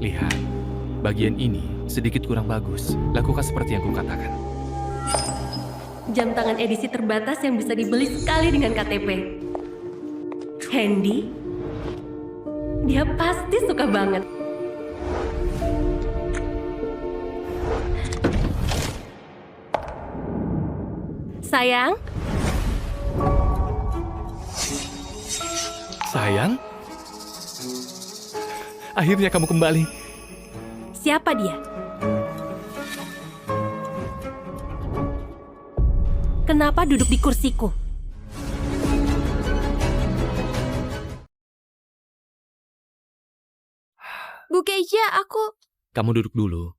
Lihat, bagian ini sedikit kurang bagus. Lakukan seperti yang kukatakan. Jam tangan edisi terbatas yang bisa dibeli sekali dengan KTP. Handy? Dia pasti suka banget. Sayang? Sayang? Akhirnya kamu kembali. Siapa dia? Kenapa duduk di kursiku? Bu Keisha, aku... Kamu duduk dulu.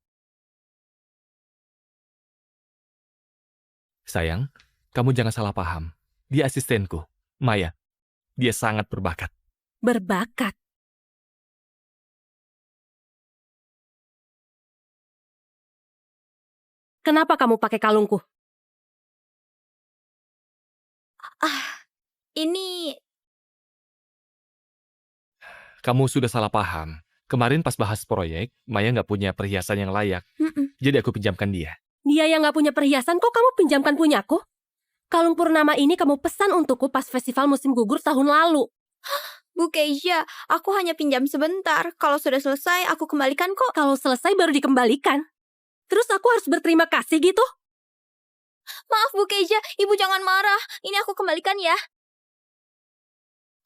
Sayang, kamu jangan salah paham. Dia asistenku, Maya. Dia sangat berbakat. Berbakat. Kenapa kamu pakai kalungku? Ini... Kamu sudah salah paham. Kemarin pas bahas proyek, Maya nggak punya perhiasan yang layak. Mm-mm. Jadi aku pinjamkan dia. Dia yang nggak punya perhiasan, kok kamu pinjamkan punyaku? Kalung purnama ini kamu pesan untukku pas festival musim gugur tahun lalu. Bu Keisha, aku hanya pinjam sebentar. Kalau sudah selesai, aku kembalikan kok. Kalau selesai baru dikembalikan. Terus aku harus berterima kasih gitu? Maaf Bu Keisha, Ibu jangan marah. Ini aku kembalikan ya.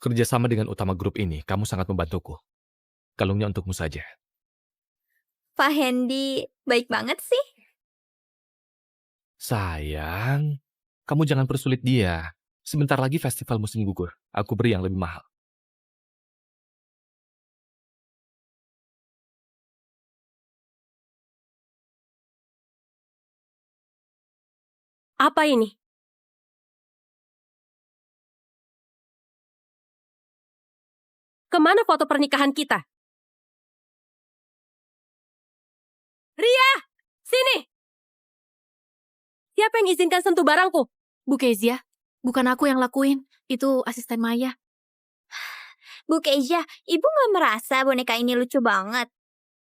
Kerjasama dengan utama grup ini, kamu sangat membantuku. Kalungnya untukmu saja. Pak Hendy, baik banget sih. Sayang, kamu jangan persulit dia. Sebentar lagi festival musim gugur. Aku beri yang lebih mahal. Apa ini? Kemana foto pernikahan kita? Ria! Sini! Siapa yang izinkan sentuh barangku? Bu Kezia, bukan aku yang lakuin. Itu asisten Maya. Bu Keisha, Ibu nggak merasa boneka ini lucu banget?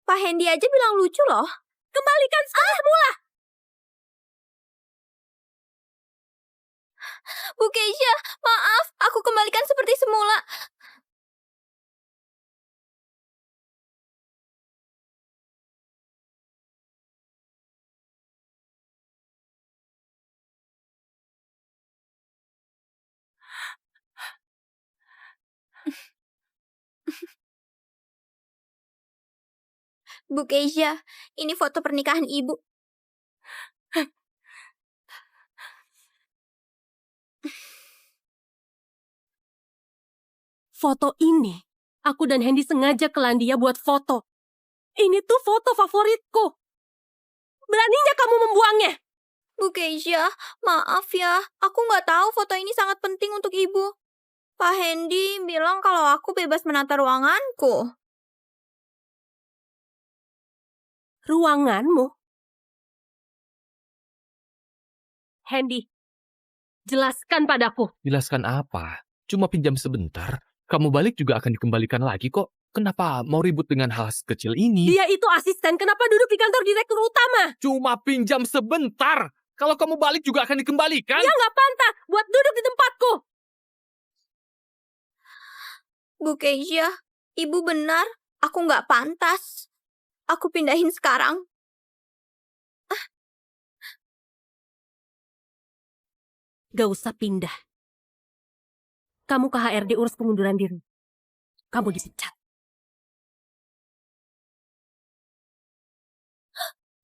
Pak Hendy aja bilang lucu loh. Kembalikan semula! Bu Keisha, maaf. Aku kembalikan seperti semula. Bu Keisha, ini foto pernikahan Ibu. Foto ini, aku dan Handy sengaja ke Landia buat foto. Ini tuh foto favoritku. Beraninya kamu membuangnya? Bu Keisha, maaf ya. Aku nggak tahu foto ini sangat penting untuk Ibu. Pak Hendy bilang kalau aku bebas menata ruanganku. Ruanganmu? Handy, jelaskan padaku. Jelaskan apa? Cuma pinjam sebentar. Kamu balik juga akan dikembalikan lagi kok. Kenapa mau ribut dengan hal kecil ini? Dia itu asisten, kenapa duduk di kantor direktur utama? Cuma pinjam sebentar. Kalau kamu balik juga akan dikembalikan. Dia nggak pantas buat duduk di tempatku. Bu Keisha, Ibu benar. Aku nggak pantas. Aku pindahin sekarang. Gak usah pindah. Kamu ke HRD urus pengunduran diri. Kamu dipecat.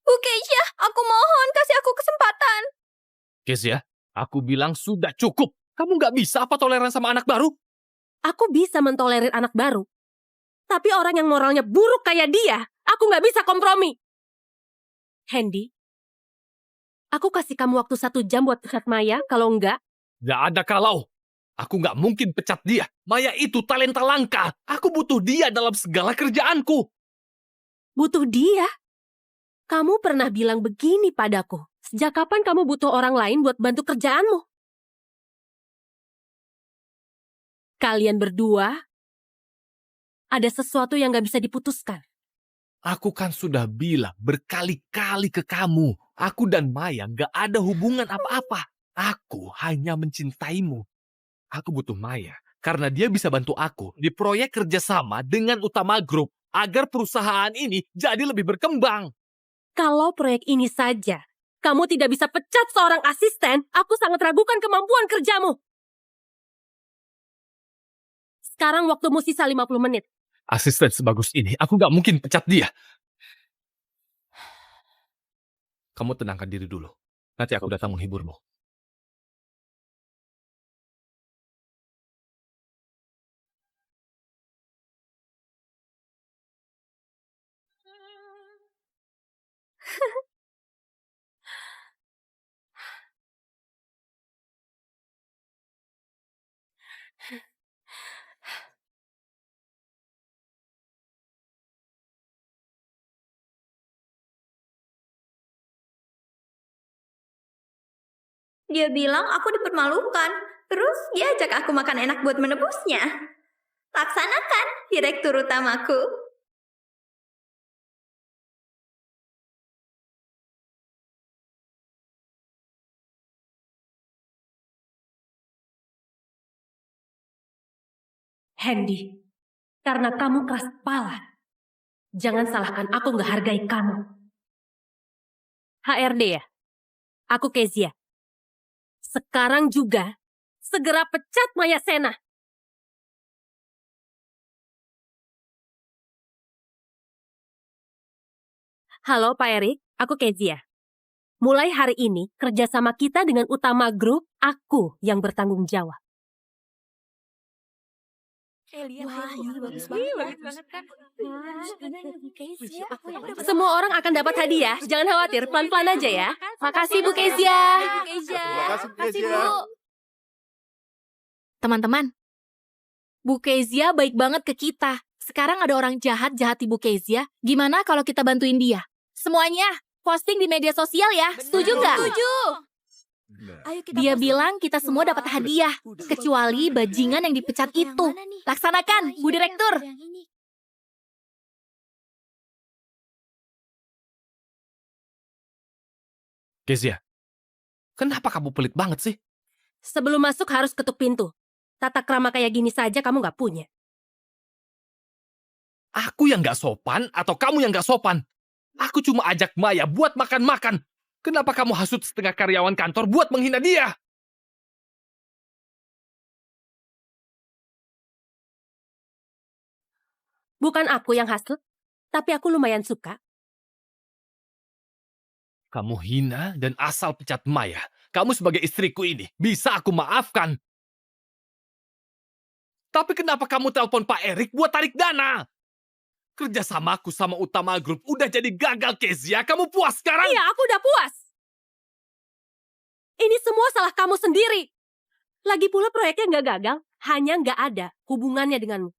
Bu Keisha, aku mohon kasih aku kesempatan. Kezia, aku bilang sudah cukup. Kamu nggak bisa apa toleran sama anak baru? Aku bisa mentolerir anak baru. Tapi orang yang moralnya buruk kayak dia, aku nggak bisa kompromi. Handy, aku kasih kamu waktu 1 jam buat pecat Maya, kalau enggak, Nggak ada kalau. Aku nggak mungkin pecat dia. Maya itu talenta langka. Aku butuh dia dalam segala kerjaanku. butuh dia. Kamu pernah bilang begini padaku. Sejak kapan kamu butuh orang lain buat bantu kerjaanmu? Kalian berdua ada sesuatu yang gak bisa diputuskan. Aku kan sudah bilang berkali-kali ke kamu. Aku dan Maya gak ada hubungan apa-apa. Aku hanya mencintaimu. Aku butuh Maya karena dia bisa bantu aku di proyek kerjasama dengan Utama Group agar perusahaan ini jadi lebih berkembang. Kalau proyek ini saja, kamu tidak bisa pecat seorang asisten, aku sangat ragukan kemampuan kerjamu. Sekarang waktumu sisa 50 menit. Asisten sebagus ini, aku gak mungkin pecat dia. Kamu tenangkan diri dulu. Nanti aku datang menghiburmu. Dia bilang aku dipermalukan. Terus dia ajak aku makan enak buat menebusnya. Laksanakan, direktur utamaku. Handy, karena kamu keras kepala. Jangan salahkan aku nggak hargai kamu. HRD ya? Aku Kezia. Sekarang juga, segera pecat Maya Sena. Halo Pak Erik, aku Kezia. Mulai hari ini, kerjasama kita dengan Utama Group, aku yang bertanggung jawab. Wah, ini bagus banget kan? Semua orang akan dapat hadiah. Jangan khawatir, pelan-pelan aja ya. Makasih Bu Kezia. Makasih, Bu. Teman-teman, Bu Kezia baik banget ke kita. Sekarang ada orang jahat jahati Bu Kezia. Gimana kalau kita bantuin dia? Semuanya posting di media sosial ya. Setuju nggak? Setuju. Ayo Dia bilang kita semua dapat hadiah, kecuali bajingan yang dipecat itu. Laksanakan, Bu Direktur. Kezia, kenapa kamu pelit banget sih? Sebelum masuk harus ketuk pintu. Tata krama kayak gini saja kamu nggak punya. Aku yang gak sopan atau kamu yang gak sopan? Aku cuma ajak Maya buat makan-makan. Kenapa kamu hasut setengah karyawan kantor buat menghina dia? Bukan aku yang hasut, tapi aku lumayan suka. Kamu hina dan asal pecat Maya. Kamu sebagai istriku ini bisa aku maafkan. Tapi kenapa kamu telepon Pak Erik buat tarik dana? Kerjasamaku sama Utama Group udah jadi gagal, Kezia. Kamu puas sekarang? Iya, aku udah puas. Ini semua salah kamu sendiri. Lagi pula proyeknya nggak gagal, hanya nggak ada hubungannya denganmu.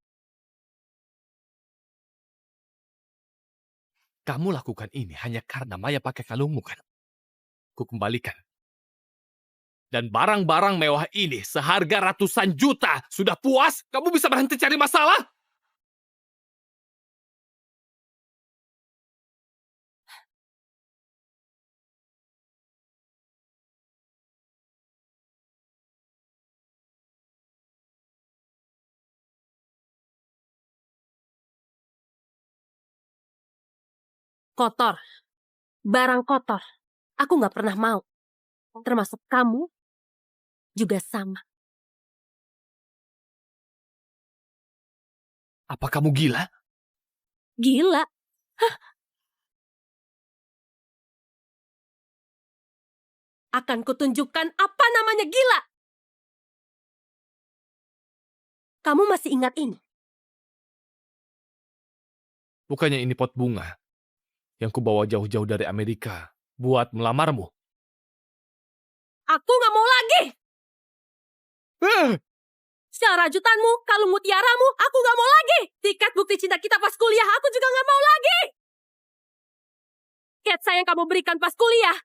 Kamu lakukan ini hanya karena Maya pakai kalungmu, kan? Ku kembalikan. Dan barang-barang mewah ini seharga ratusan juta. Sudah puas? Kamu bisa berhenti cari masalah? Kotor. Barang kotor. Aku nggak pernah mau. Termasuk kamu juga sama. Apa kamu gila? Gila. Akan kutunjukkan apa namanya gila. Kamu masih ingat ini? Bukannya ini pot bunga yang kubawa jauh-jauh dari Amerika buat melamarmu? Aku nggak mau lagi. Syal rajutanmu, kalung mutiaramu, aku nggak mau lagi. Tiket bukti cinta kita pas kuliah, aku juga nggak mau lagi. Sketsa yang kamu berikan pas kuliah.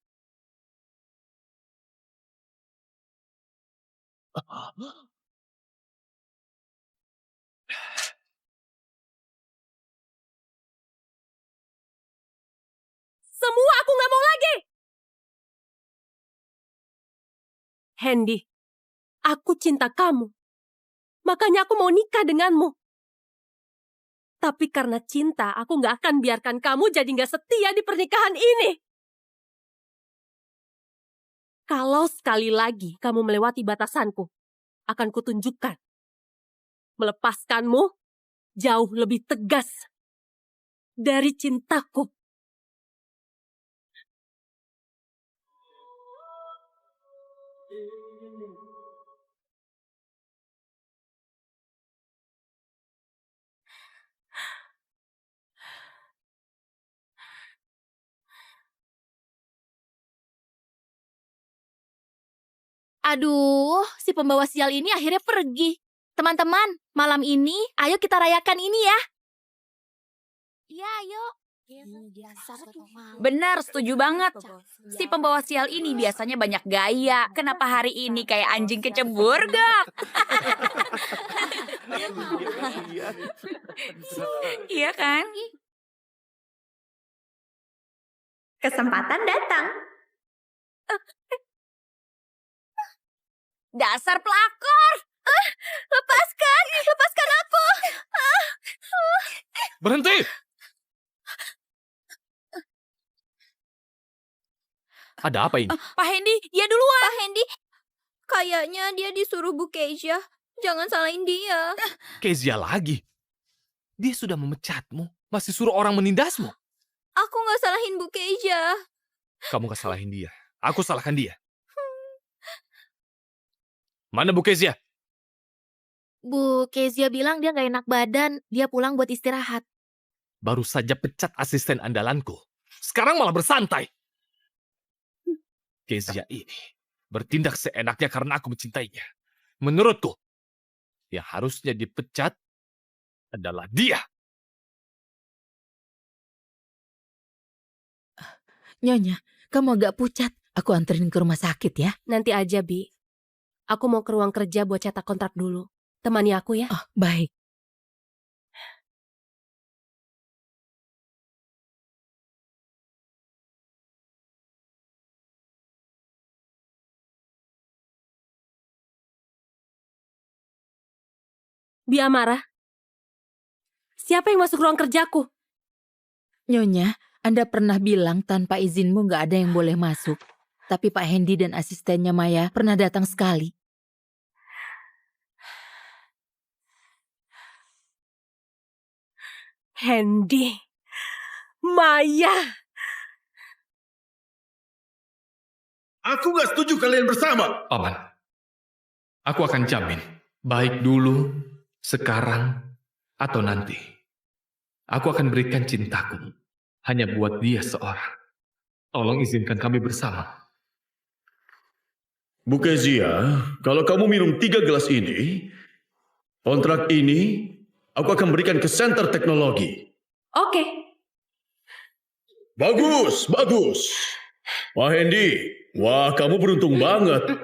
Semua aku nggak mau lagi! Hendy, aku cinta kamu. Makanya aku mau nikah denganmu. Tapi karena cinta, aku nggak akan biarkan kamu jadi nggak setia di pernikahan ini. Kalau sekali lagi kamu melewati batasanku, akan kutunjukkan. Melepaskanmu jauh lebih tegas dari cintaku. Aduh, si pembawa sial ini akhirnya pergi. Teman-teman, malam ini ayo kita rayakan ini ya. Iya, ayo. Benar, setuju banget. Si pembawa sial ini biasanya banyak gaya. Kenapa hari ini kayak anjing kecebur, Gak? Iya kan? Kesempatan datang. Dasar pelakor. Lepaskan aku. Berhenti! Ada apa ini? Pak Hendy, dia duluan. Pak Hendy, kayaknya dia disuruh Bu Kezia. Jangan salahin dia. Kezia lagi. Dia sudah memecatmu. Masih suruh orang menindasmu. Aku nggak salahin Bu Kezia. Kamu gak salahin dia. Aku salahkan dia. Mana Bu Kezia? Bu Kezia bilang dia gak enak badan, dia pulang buat istirahat. Baru saja pecat asisten andalanku. Sekarang malah bersantai. Kezia ini bertindak seenaknya karena aku mencintainya. Menurutku, yang harusnya dipecat adalah dia. Nyonya, kamu agak pucat. Aku anterin ke rumah sakit ya. Nanti aja, Bi. Aku mau ke ruang kerja buat cetak kontrak dulu. Temani aku ya. Oh, baik. Bi Amara. Siapa yang masuk ruang kerjaku? Nyonya, Anda pernah bilang tanpa izinmu gak ada yang boleh masuk. Tapi Pak Hendy dan asistennya Maya pernah datang sekali. Hendy. Maya. Aku gak setuju kalian bersama. Paman, aku akan jamin. Baik dulu, sekarang, atau nanti. Aku akan berikan cintaku. Hanya buat dia seorang. Tolong izinkan kami bersama. Bu Kezia, kalau kamu minum 3 gelas ini, kontrak ini aku akan berikan ke Center Teknologi. Oke. Bagus, bagus. Pak Hendy, wah kamu beruntung banget.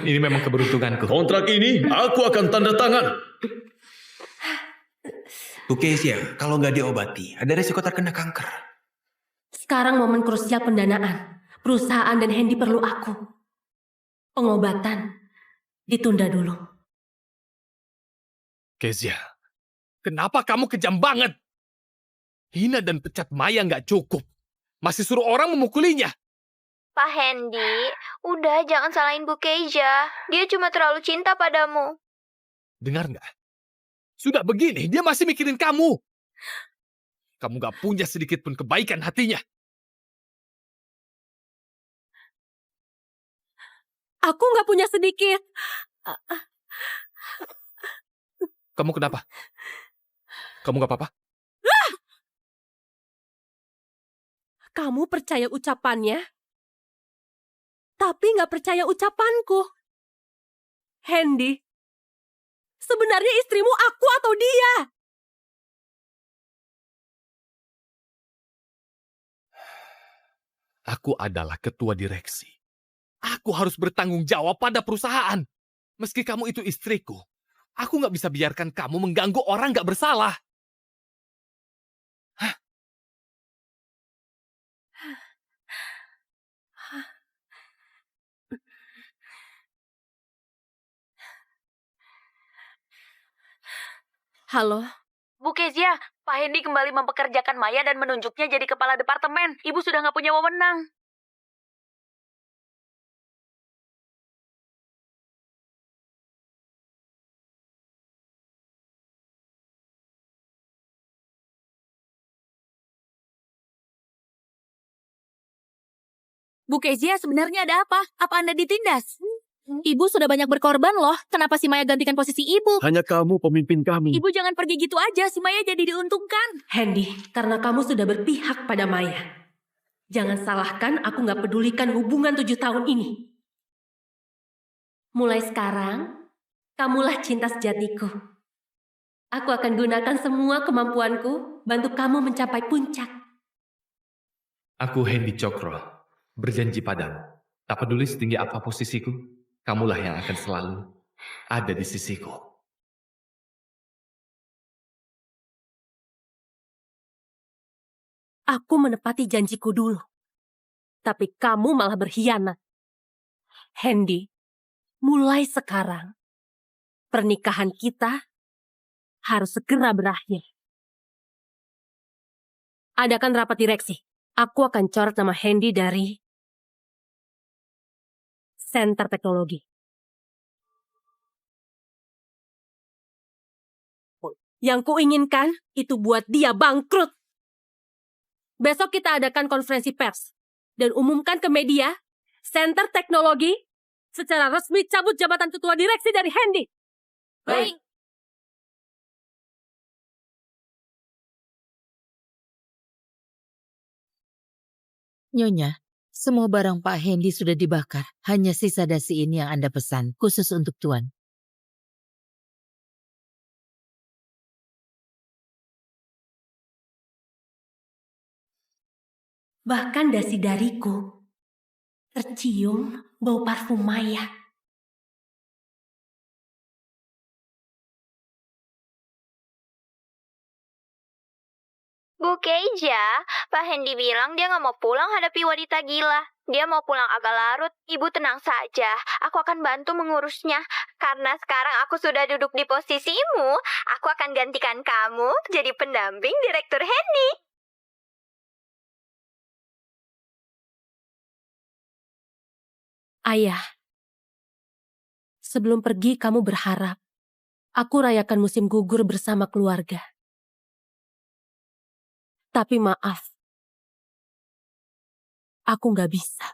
Ini memang keberuntunganku. Kontrak ini aku akan tanda tangan. Bu Kezia, kalau nggak diobati, ada resiko terkena kanker. Sekarang momen krusial pendanaan. Perusahaan dan Hendy perlu aku. Pengobatan ditunda dulu. Kezia, kenapa kamu kejam banget? Hina dan pecat Maya nggak cukup. Masih suruh orang memukulinya. Pak Hendy, udah jangan salahin Bu Kezia. Dia cuma terlalu cinta padamu. Dengar nggak? Sudah begini, dia masih mikirin kamu. Kamu nggak punya sedikit pun kebaikan hatinya. Aku nggak punya sedikit. Kamu kenapa? Kamu nggak apa-apa? Kamu percaya ucapannya, tapi nggak percaya ucapanku. Hendy, sebenarnya istrimu aku atau dia? Aku adalah ketua direksi. Aku harus bertanggung jawab pada perusahaan. Meski kamu itu istriku, aku nggak bisa biarkan kamu mengganggu orang nggak bersalah. Halo, Bu Kezia, Pak Hendy kembali mempekerjakan Maya dan menunjuknya jadi kepala departemen. Ibu sudah nggak punya wewenang. Bu Kezia, sebenarnya ada apa? Apa Anda ditindas? Ibu sudah banyak berkorban loh. Kenapa si Maya gantikan posisi ibu? Hanya kamu pemimpin kami. Ibu jangan pergi gitu aja, si Maya jadi diuntungkan. Hendy, karena kamu sudah berpihak pada Maya. Jangan salahkan aku nggak pedulikan hubungan 7 tahun ini. Mulai sekarang, kamulah cinta sejatiku. Aku akan gunakan semua kemampuanku bantu kamu mencapai puncak. Aku Hendy Cokro, berjanji padamu, tak peduli setinggi apa posisiku, kamulah yang akan selalu ada di sisiku. Aku menepati janjiku dulu. Tapi kamu malah berkhianat. Hendy, mulai sekarang, pernikahan kita harus segera berakhir. Adakan rapat direksi. Aku akan coret nama Hendy dari Center Teknologi. Yang kuinginkan itu buat dia bangkrut. Besok kita adakan konferensi pers dan umumkan ke media, Center Teknologi secara resmi cabut jabatan ketua direksi dari Hendy. Baik. Nyonya, semua barang Pak Hendy sudah dibakar. Hanya sisa dasi ini yang Anda pesan, khusus untuk Tuan. Bahkan dasi dariku tercium bau parfum Maya. Bu Keija, Pak Hendy bilang dia nggak mau pulang hadapi wanita gila. Dia mau pulang agak larut. Ibu tenang saja, aku akan bantu mengurusnya. Karena sekarang aku sudah duduk di posisimu, aku akan gantikan kamu jadi pendamping Direktur Hendy. Ayah, sebelum pergi kamu berharap aku rayakan musim gugur bersama keluarga. Tapi maaf, aku nggak bisa.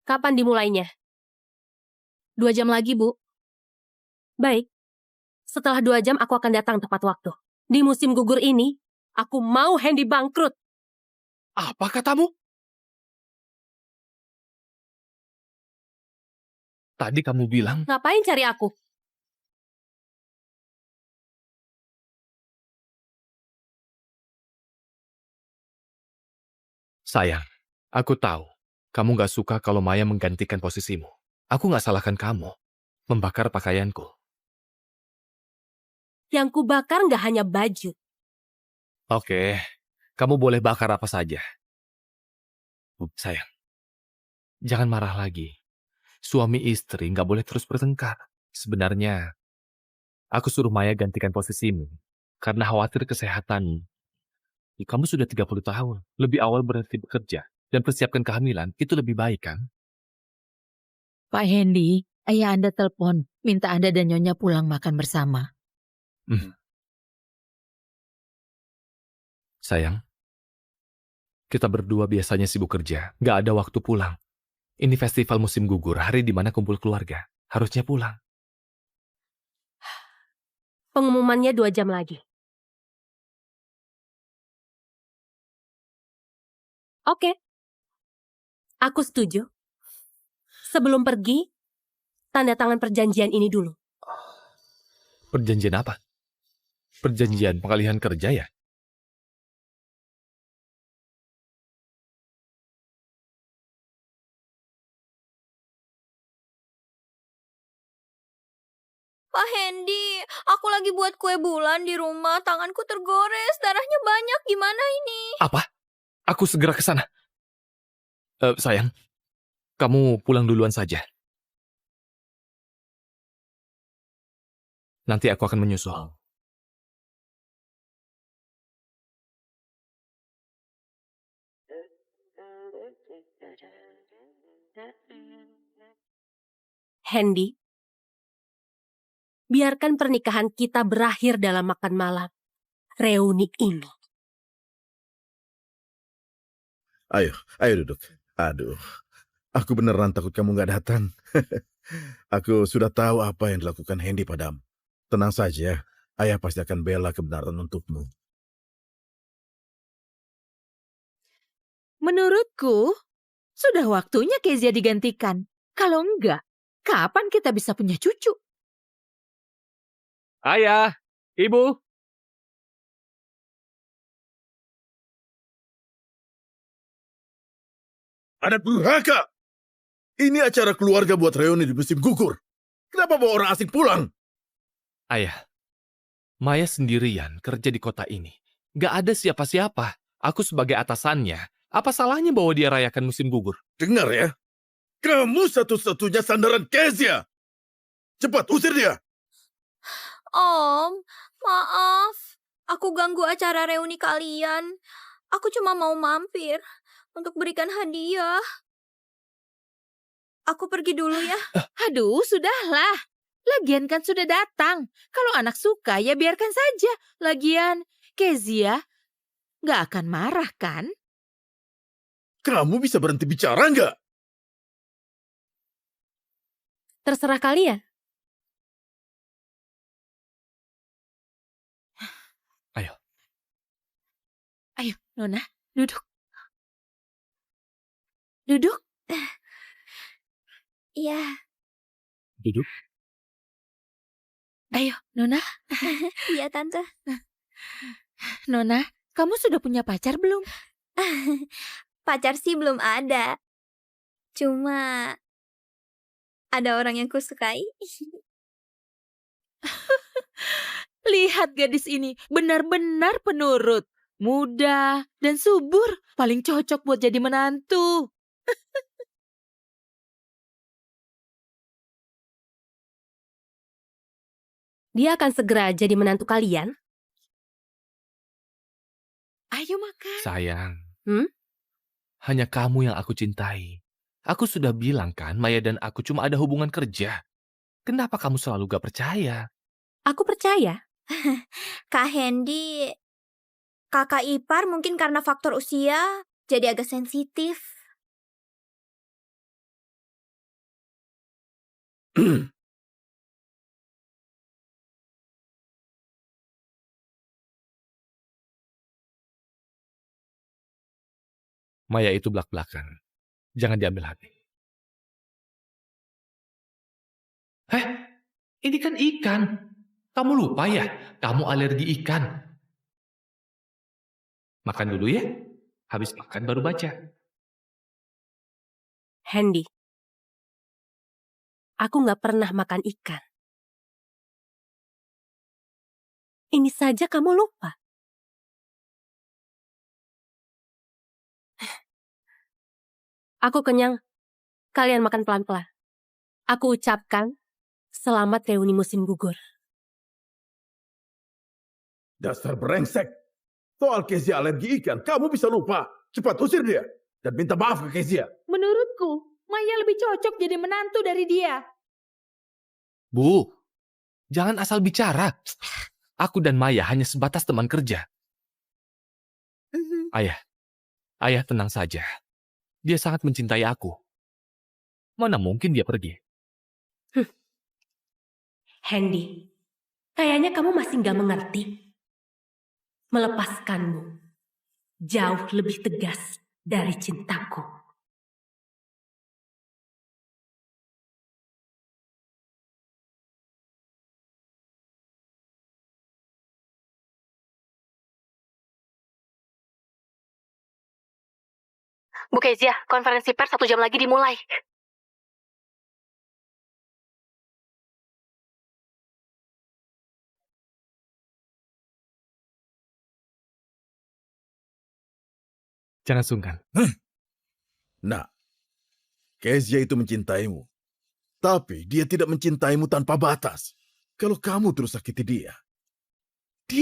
Kapan dimulainya? 2 jam lagi, Bu. Baik, setelah 2 jam aku akan datang tepat waktu. Di musim gugur ini, aku mau Hendy bangkrut. Apa katamu? Tadi kamu bilang, Ngapain cari aku? sayang, aku tahu kamu gak suka kalau Maya menggantikan posisimu. Aku gak salahkan kamu membakar pakaianku. Yang kubakar nggak hanya baju. Oke, kamu boleh bakar apa saja. Sayang, jangan marah lagi. Suami istri nggak boleh terus bertengkar. Sebenarnya, aku suruh Maya gantikan posisimu karena khawatir kesehatanmu. Kamu sudah 30 tahun, lebih awal berhenti bekerja dan persiapkan kehamilan, itu lebih baik kan? Pak Hendy, ayah Anda telepon, minta Anda dan Nyonya pulang makan bersama. Sayang, kita berdua biasanya sibuk kerja, nggak ada waktu pulang. Ini festival musim gugur, hari di mana kumpul keluarga. Harusnya pulang. Pengumumannya 2 jam lagi. Oke. Aku setuju. Sebelum pergi, tanda tangan perjanjian ini dulu. Perjanjian apa? Perjanjian pengalihan kerja ya? Pak Hendy, aku lagi buat kue bulan di rumah, tanganku tergores, darahnya banyak, gimana ini? Apa? Aku segera ke sana. Sayang, kamu pulang duluan saja. Nanti aku akan menyusul. Hendy, biarkan pernikahan kita berakhir dalam makan malam. Reuni ini. Ayo duduk. Aduh, aku beneran takut kamu nggak datang. Aku sudah tahu apa yang dilakukan Hendy padamu. Tenang saja, ayah pasti akan bela kebenaran untukmu. Menurutku, sudah waktunya Kezia digantikan. Kalau enggak, kapan kita bisa punya cucu? Ayah, Ibu. Anak durhaka! Ini acara keluarga buat reuni di musim gugur. Kenapa bawa orang asing pulang? Ayah, Maya sendirian kerja di kota ini. Gak ada siapa-siapa. Aku sebagai atasannya, apa salahnya bawa dia rayakan musim gugur? Dengar ya, kamu satu-satunya sandaran Kezia. Cepat usir dia. Om, maaf. Aku ganggu acara reuni kalian. Aku cuma mau mampir untuk berikan hadiah. Aku pergi dulu ya. Aduh, sudahlah. Lagian kan sudah datang. Kalau anak suka, ya biarkan saja. Lagian, Kezia nggak akan marah kan? Kamu bisa berhenti bicara nggak? Terserah kalian. Ayo, Nona, duduk. Duduk. Iya. Duduk. Ayo, Nona. Iya, Tante. Nona, kamu sudah punya pacar belum? Pacar sih belum ada. Cuma ada orang yang kusukai. Lihat gadis ini, benar-benar penurut. Muda dan subur. Paling cocok buat jadi menantu. Dia akan segera jadi menantu kalian. Ayo makan. Sayang. Hmm? Hanya kamu yang aku cintai. Aku sudah bilang kan, Maya dan aku cuma ada hubungan kerja. Kenapa kamu selalu gak percaya? Aku percaya. Kak Hendy, kakak ipar mungkin karena faktor usia jadi agak sensitif. Maya itu belak-belakan. Jangan diambil hati. Ini kan ikan. Kamu lupa ya? Kamu alergi ikan. Makan dulu ya. Habis makan baru baca. Hendy, aku nggak pernah makan ikan. Ini saja kamu lupa. Aku kenyang. Kalian makan pelan-pelan. Aku ucapkan selamat reuni musim gugur. Dasar brengsek. Soal Kezia alergi ikan, kamu bisa lupa. Cepat usir dia. Dan minta maaf ke Kezia. Menurutku, Maya lebih cocok jadi menantu dari dia. Bu, jangan asal bicara. Aku dan Maya hanya sebatas teman kerja. Ayah tenang saja. Dia sangat mencintai aku. Mana mungkin dia pergi? Hendy, kayaknya kamu masih nggak mengerti. Melepaskanmu jauh lebih tegas dari cintaku. Bu Kezia, konferensi pers 1 jam lagi dimulai. Jangan sungkan. Nah, Kezia itu mencintaimu. Tapi dia tidak mencintaimu tanpa batas. Kalau kamu terus sakiti dia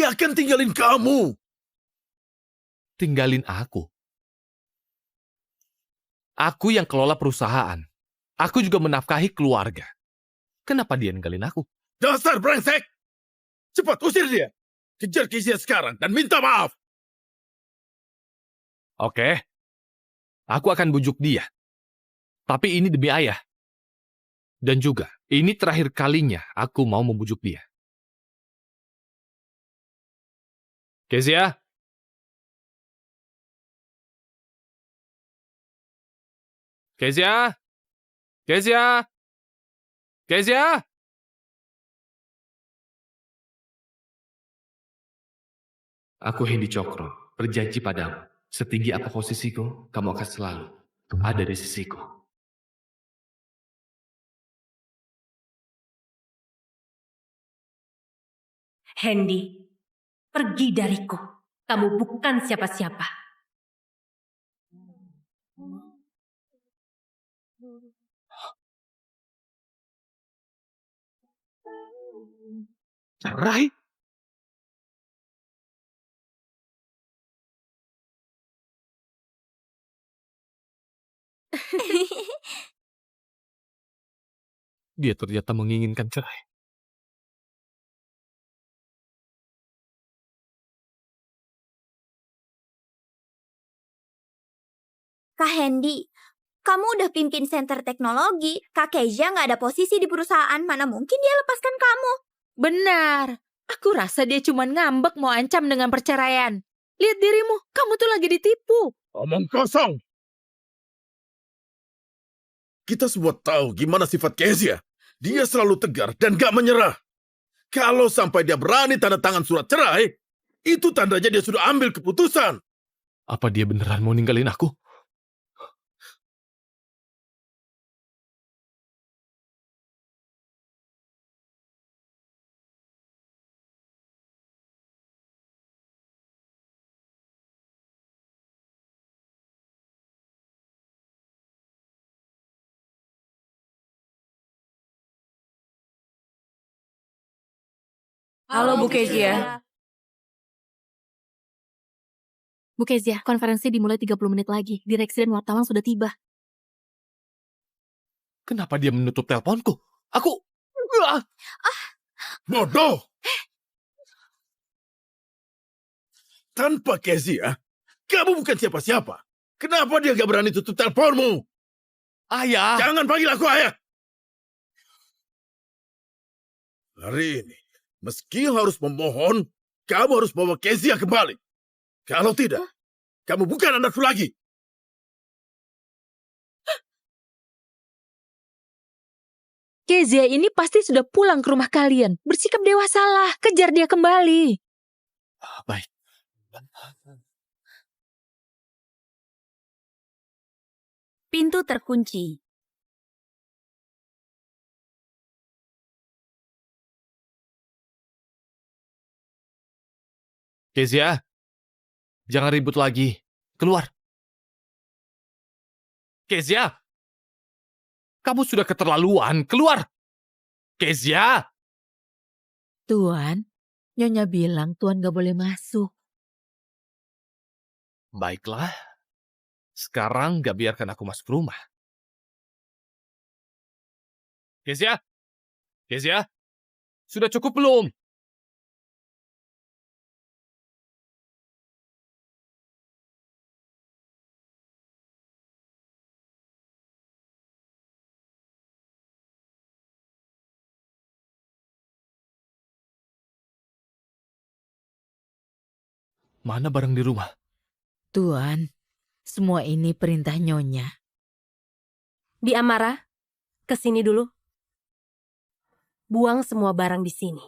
akan tinggalin kamu. Tinggalin aku. Aku yang kelola perusahaan. Aku juga menafkahi keluarga. Kenapa dia ninggalin aku? Dasar brengsek! Cepat usir dia. Kejar Kezia sekarang dan minta maaf. Oke. Aku akan bujuk dia. Tapi ini demi ayah. Dan juga, ini terakhir kalinya aku mau membujuk dia. Kezia? Kezia? Kezia? Kezia? Aku Hendy Cokro, berjanji padamu. Setinggi apa posisiku, kamu akan selalu ada di sisiku. Hendy, pergi dariku. Kamu bukan siapa-siapa. Cerai? Dia ternyata menginginkan cerai. Kak Hendy, kamu udah pimpin center teknologi. Kak Kezia nggak ada posisi di perusahaan. Mana mungkin dia lepaskan kamu? Benar. Aku rasa dia cuma ngambek mau ancam dengan perceraian. Lihat dirimu, kamu tuh lagi ditipu. Omong kosong. Kita semua tahu gimana sifat Kezia. Dia selalu tegar dan gak menyerah. Kalau sampai dia berani tanda tangan surat cerai, itu tandanya dia sudah ambil keputusan. Apa dia beneran mau ninggalin aku? Halo Bu Kezia. Bu Kezia, konferensi dimulai 30 menit lagi. Direksi dan wartawan sudah tiba. Kenapa dia menutup teleponku? Aku... Bodoh! Tanpa Kezia, kamu bukan siapa-siapa. Kenapa dia gak berani tutup teleponmu? Ayah! Jangan panggil aku ayah! Hari ini, meski harus memohon, kamu harus bawa Kezia kembali. Kalau tidak, kamu bukan anakku lagi. Kezia ini pasti sudah pulang ke rumah kalian. Bersikap dewasalah, kejar dia kembali. Baik. Pintu terkunci. Kezia, jangan ribut lagi. Keluar. Kezia! Kamu sudah keterlaluan. Keluar! Kezia! Tuan, Nyonya bilang Tuan gak boleh masuk. Baiklah. Sekarang gak biarkan aku masuk rumah. Kezia! Kezia! Sudah cukup belum? Mana barang di rumah? Tuan, semua ini perintah Nyonya. Di Amara, ke sini dulu. Buang semua barang di sini.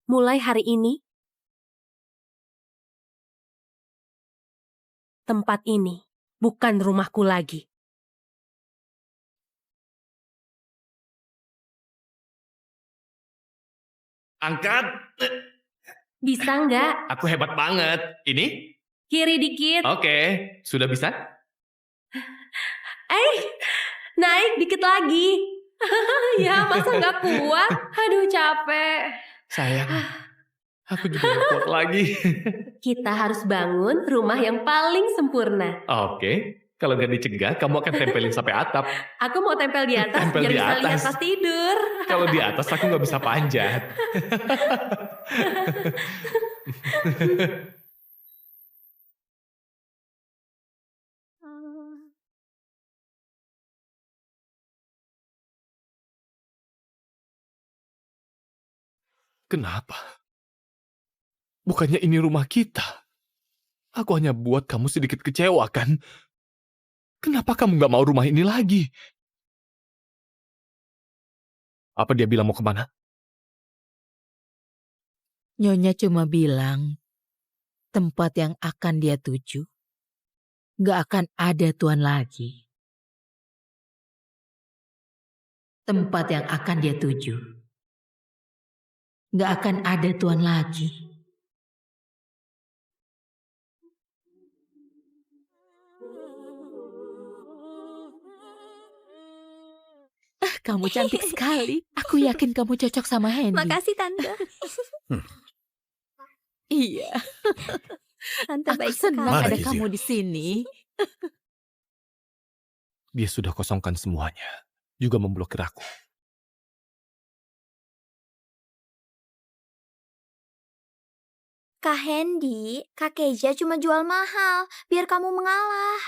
Mulai hari ini, tempat ini bukan rumahku lagi. Angkat! Bisa nggak? Aku hebat banget. Ini? Kiri dikit. Oke. Sudah bisa? Naik dikit lagi. Ya, masa nggak kuat? Aduh, capek. Sayang, aku juga gak kuat lagi. Kita harus bangun rumah yang paling sempurna. Oke, kalau nggak dicegah, kamu akan tempelin sampai atap. Aku mau tempel di atas Tempel biar di bisa lihat atas. pas tidur. Kalau di atas aku nggak bisa panjat. Kenapa? Bukannya ini rumah kita? Aku hanya buat kamu sedikit kecewa, kan? Kenapa kamu nggak mau rumah ini lagi? Apa dia bilang mau kemana? Nyonya cuma bilang tempat yang akan dia tuju gak akan ada tuan lagi. Tempat yang akan dia tuju gak akan ada tuan lagi. Kamu cantik sekali. Aku yakin kamu cocok sama Hendy. Makasih Tante. Iya, Tante aku baik senang sekali. Mana ada Kezia? kamu di sini. Dia sudah kosongkan semuanya. Juga memblokir aku. Kak Hendy, Kak Kezia cuma jual mahal, biar kamu mengalah.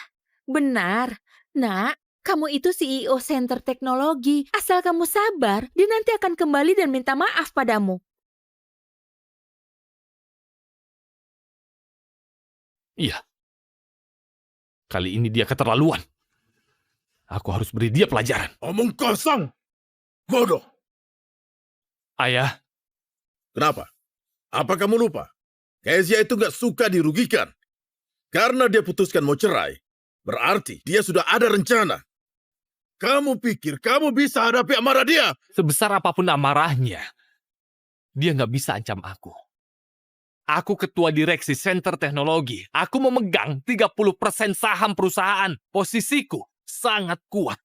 Benar, nak. Kamu itu CEO Center Teknologi. Asal kamu sabar, dia nanti akan kembali dan minta maaf padamu. Iya. Kali ini dia keterlaluan. Aku harus beri dia pelajaran. Omong kosong. Bodoh. Ayah, Kenapa? Apa kamu lupa? Kezia itu gak suka dirugikan. Karena dia putuskan mau cerai, berarti dia sudah ada rencana. Kamu pikir kamu bisa hadapi amarah dia? sebesar apapun amarahnya, dia nggak bisa ancam aku. Aku ketua direksi Center Teknologi. Aku memegang 30% saham perusahaan. Posisiku sangat kuat.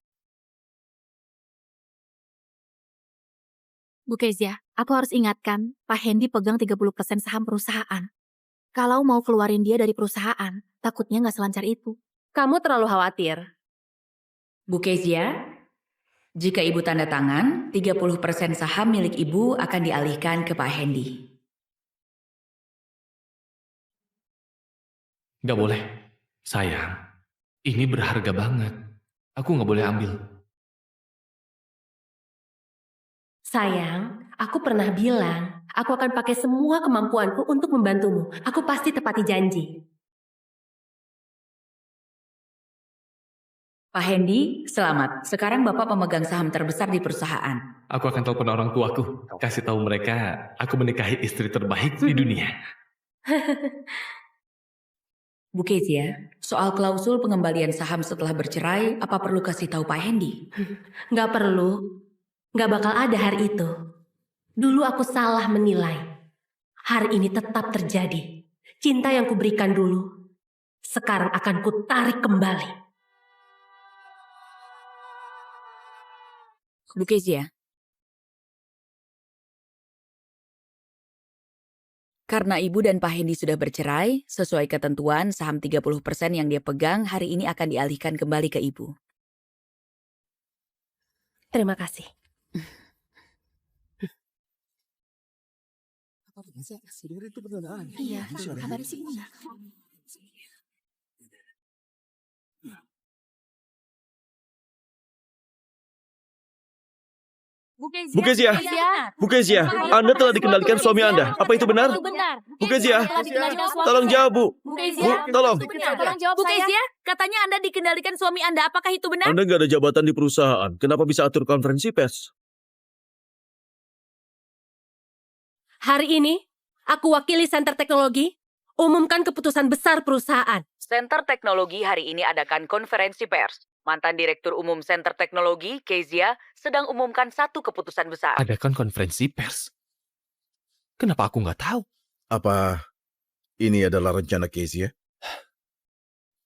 Bu Kezia, aku harus ingatkan, Pak Hendy pegang 30% saham perusahaan. Kalau mau keluarin dia dari perusahaan, takutnya nggak selancar itu. Kamu terlalu khawatir. Bu Kezia, jika Ibu tanda tangan, 30% saham milik Ibu akan dialihkan ke Pak Hendy. Nggak boleh. Sayang, ini berharga banget. Aku nggak boleh ambil. Sayang, aku pernah bilang, aku akan pakai semua kemampuanku untuk membantumu. Aku pasti tepati janji. Pak Hendy, selamat. Sekarang Bapak pemegang saham terbesar di perusahaan. Aku akan telepon orang tuaku. Kasih tahu mereka, aku menikahi istri terbaik di dunia. Bu Kezia, soal klausul pengembalian saham setelah bercerai, apa perlu kasih tahu Pak Hendy? Nggak perlu. Nggak bakal ada hari itu. Dulu aku salah menilai. Hari ini tetap terjadi. Cinta yang kuberikan dulu, sekarang akan kutarik kembali. Bu Kezia, karena Ibu dan Pak Hendy sudah bercerai, sesuai ketentuan saham 30% yang dia pegang hari ini akan dialihkan kembali ke Ibu. Terima kasih. Iya, kabar sih. Bu Bu Kezia, Bu Kezia, Anda telah dikendalikan suami Anda. Apa itu benar? Benar. Bu Kezia, tolong jawab, Bu. Bu, tolong. Tolong jawab Bu saya. Kezia, katanya Anda dikendalikan suami Anda. Apakah itu benar? Anda nggak ada jabatan di perusahaan. Kenapa bisa atur konferensi pers? Hari ini, aku wakili Center Teknologi, umumkan keputusan besar perusahaan. Center Teknologi hari ini adakan konferensi pers. Mantan Direktur Umum Center Teknologi, Kezia, sedang umumkan satu keputusan besar. Adakan konferensi pers. Kenapa aku nggak tahu? Apa ini adalah rencana Kezia?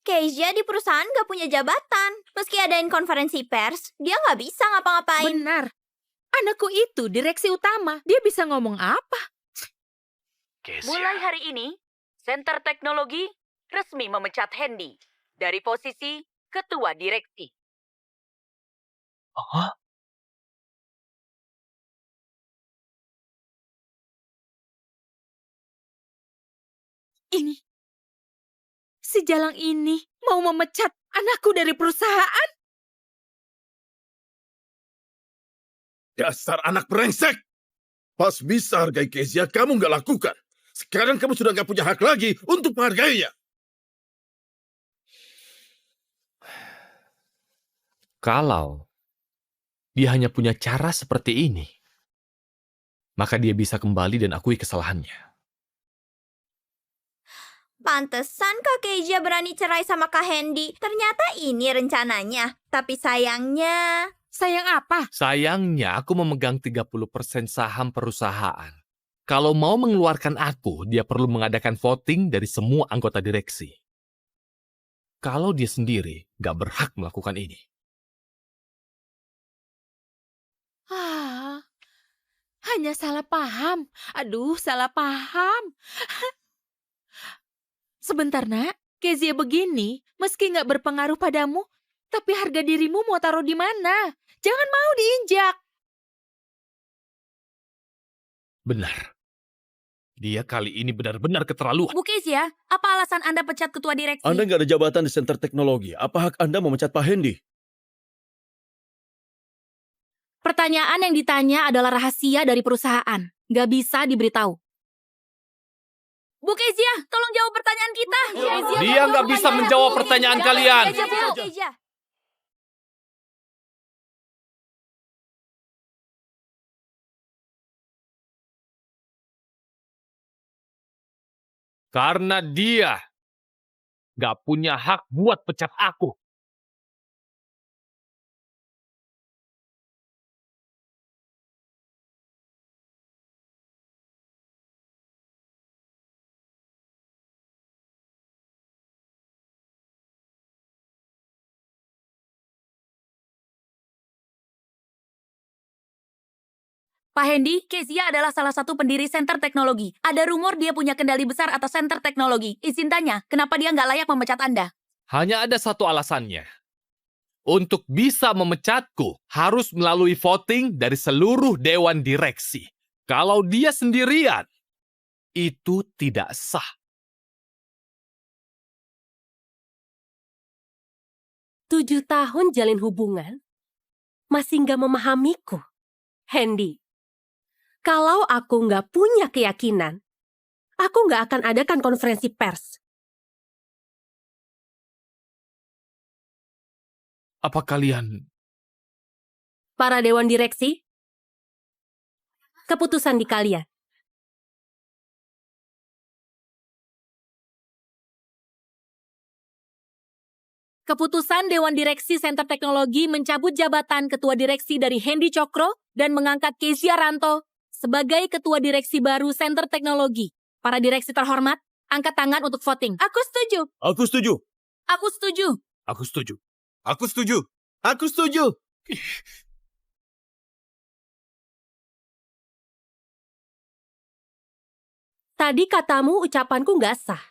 Kezia di perusahaan gak punya jabatan. Meski adain konferensi pers, dia gak bisa ngapa-ngapain. Benar. Anakku itu direksi utama. Dia bisa ngomong apa? Mulai hari ini, Center Teknologi resmi memecat Hendy dari posisi Ketua Direksi. Hah? Ini. Si Jalang ini mau memecat anakku dari perusahaan. Dasar anak brengsek! Pas bisa hargai Kezia, kamu nggak lakukan. Sekarang kamu sudah nggak punya hak lagi untuk menghargainya. Kalau dia hanya punya cara seperti ini, maka dia bisa kembali dan akui kesalahannya. Pantesan Kak Kezia berani cerai sama Kak Hendy. Ternyata ini rencananya. Tapi sayangnya... Sayang apa? Sayangnya aku memegang 30% saham perusahaan. Kalau mau mengeluarkan aku, dia perlu mengadakan voting dari semua anggota direksi. Kalau dia sendiri, nggak berhak melakukan ini. Hanya salah paham. Aduh, salah paham. Sebentar, Nak. Kezia begini, meski nggak berpengaruh padamu, tapi harga dirimu mau taruh di mana? Jangan mau diinjak. Benar. Dia kali ini benar-benar keterlaluan. Bu Kezia, apa alasan Anda pecat ketua direksi? Anda nggak ada jabatan di Center Teknologi. Apa hak Anda memecat Pak Hendy? Pertanyaan yang ditanya adalah rahasia dari perusahaan. Nggak bisa diberitahu. Bu Kezia, tolong jawab pertanyaan kita. Dia nggak bisa menjawab pertanyaan kalian. Kezia. Karena dia nggak punya hak buat pecat aku. Pak Hendy, Kezia adalah salah satu pendiri Center Teknologi. Ada rumor dia punya kendali besar atas Center Teknologi. Izin tanya, kenapa dia nggak layak memecat Anda? Hanya ada satu alasannya. Untuk bisa memecatku, harus melalui voting dari seluruh dewan direksi. Kalau dia sendirian, itu tidak sah. 7 tahun jalin hubungan, masih nggak memahamiku. Hendy, kalau aku nggak punya keyakinan, aku nggak akan adakan konferensi pers. Apa kalian... Para dewan direksi, keputusan di kalian. Keputusan Dewan Direksi Center Teknologi mencabut jabatan Ketua Direksi dari Hendy Cokro dan mengangkat Kezia Ranto sebagai Ketua Direksi baru Center Teknologi. Para direksi terhormat, angkat tangan untuk voting. Aku setuju. Aku setuju. Aku setuju. Aku setuju. Aku setuju. Aku setuju. Tadi katamu ucapanku nggak sah.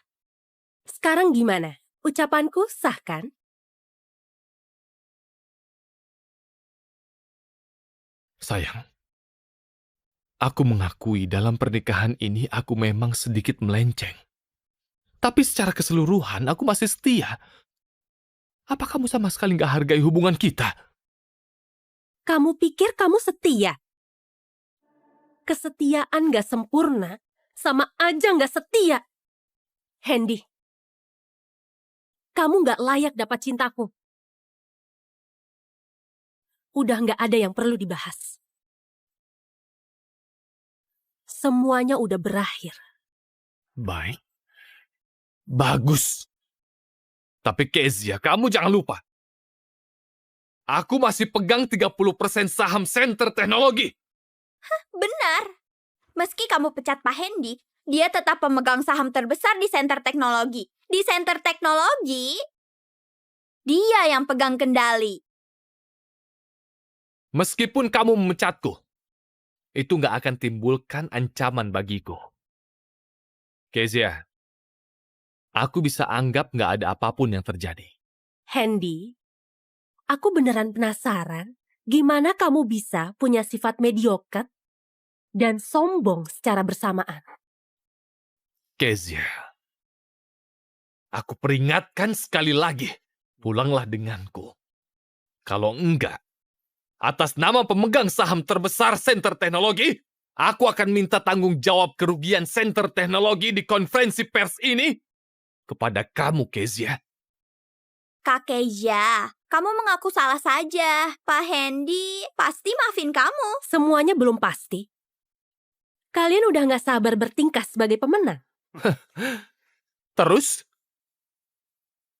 Sekarang gimana? Ucapanku sah kan? Sayang, aku mengakui dalam pernikahan ini aku memang sedikit melenceng. Tapi secara keseluruhan aku masih setia. Apa kamu sama sekali nggak hargai hubungan kita? Kamu pikir kamu setia? Kesetiaan nggak sempurna, sama aja nggak setia. Hendy, kamu nggak layak dapat cintaku. Udah nggak ada yang perlu dibahas. Semuanya udah berakhir. Baik. Bagus. Tapi Kezia, kamu jangan lupa. Aku masih pegang 30% saham Center Teknologi. Benar. Meski kamu pecat Pak Hendy, dia tetap pemegang saham terbesar di Center Teknologi. Di Center Teknologi, Dia yang pegang kendali. Meskipun kamu memecatku, itu nggak akan timbulkan ancaman bagiku. Kezia, aku bisa anggap nggak ada apapun yang terjadi. Hendy, aku beneran penasaran gimana kamu bisa punya sifat mediocre dan sombong secara bersamaan. Kezia, aku peringatkan sekali lagi, pulanglah denganku. Kalau enggak, atas nama pemegang saham terbesar Center Teknologi, aku akan minta tanggung jawab kerugian Center Teknologi di konferensi pers ini kepada kamu, Kezia. Kak Kezia, kamu mengaku salah saja. Pak Hendy pasti maafin kamu. Semuanya belum pasti. Kalian udah gak sabar bertingkah sebagai pemenang. Terus,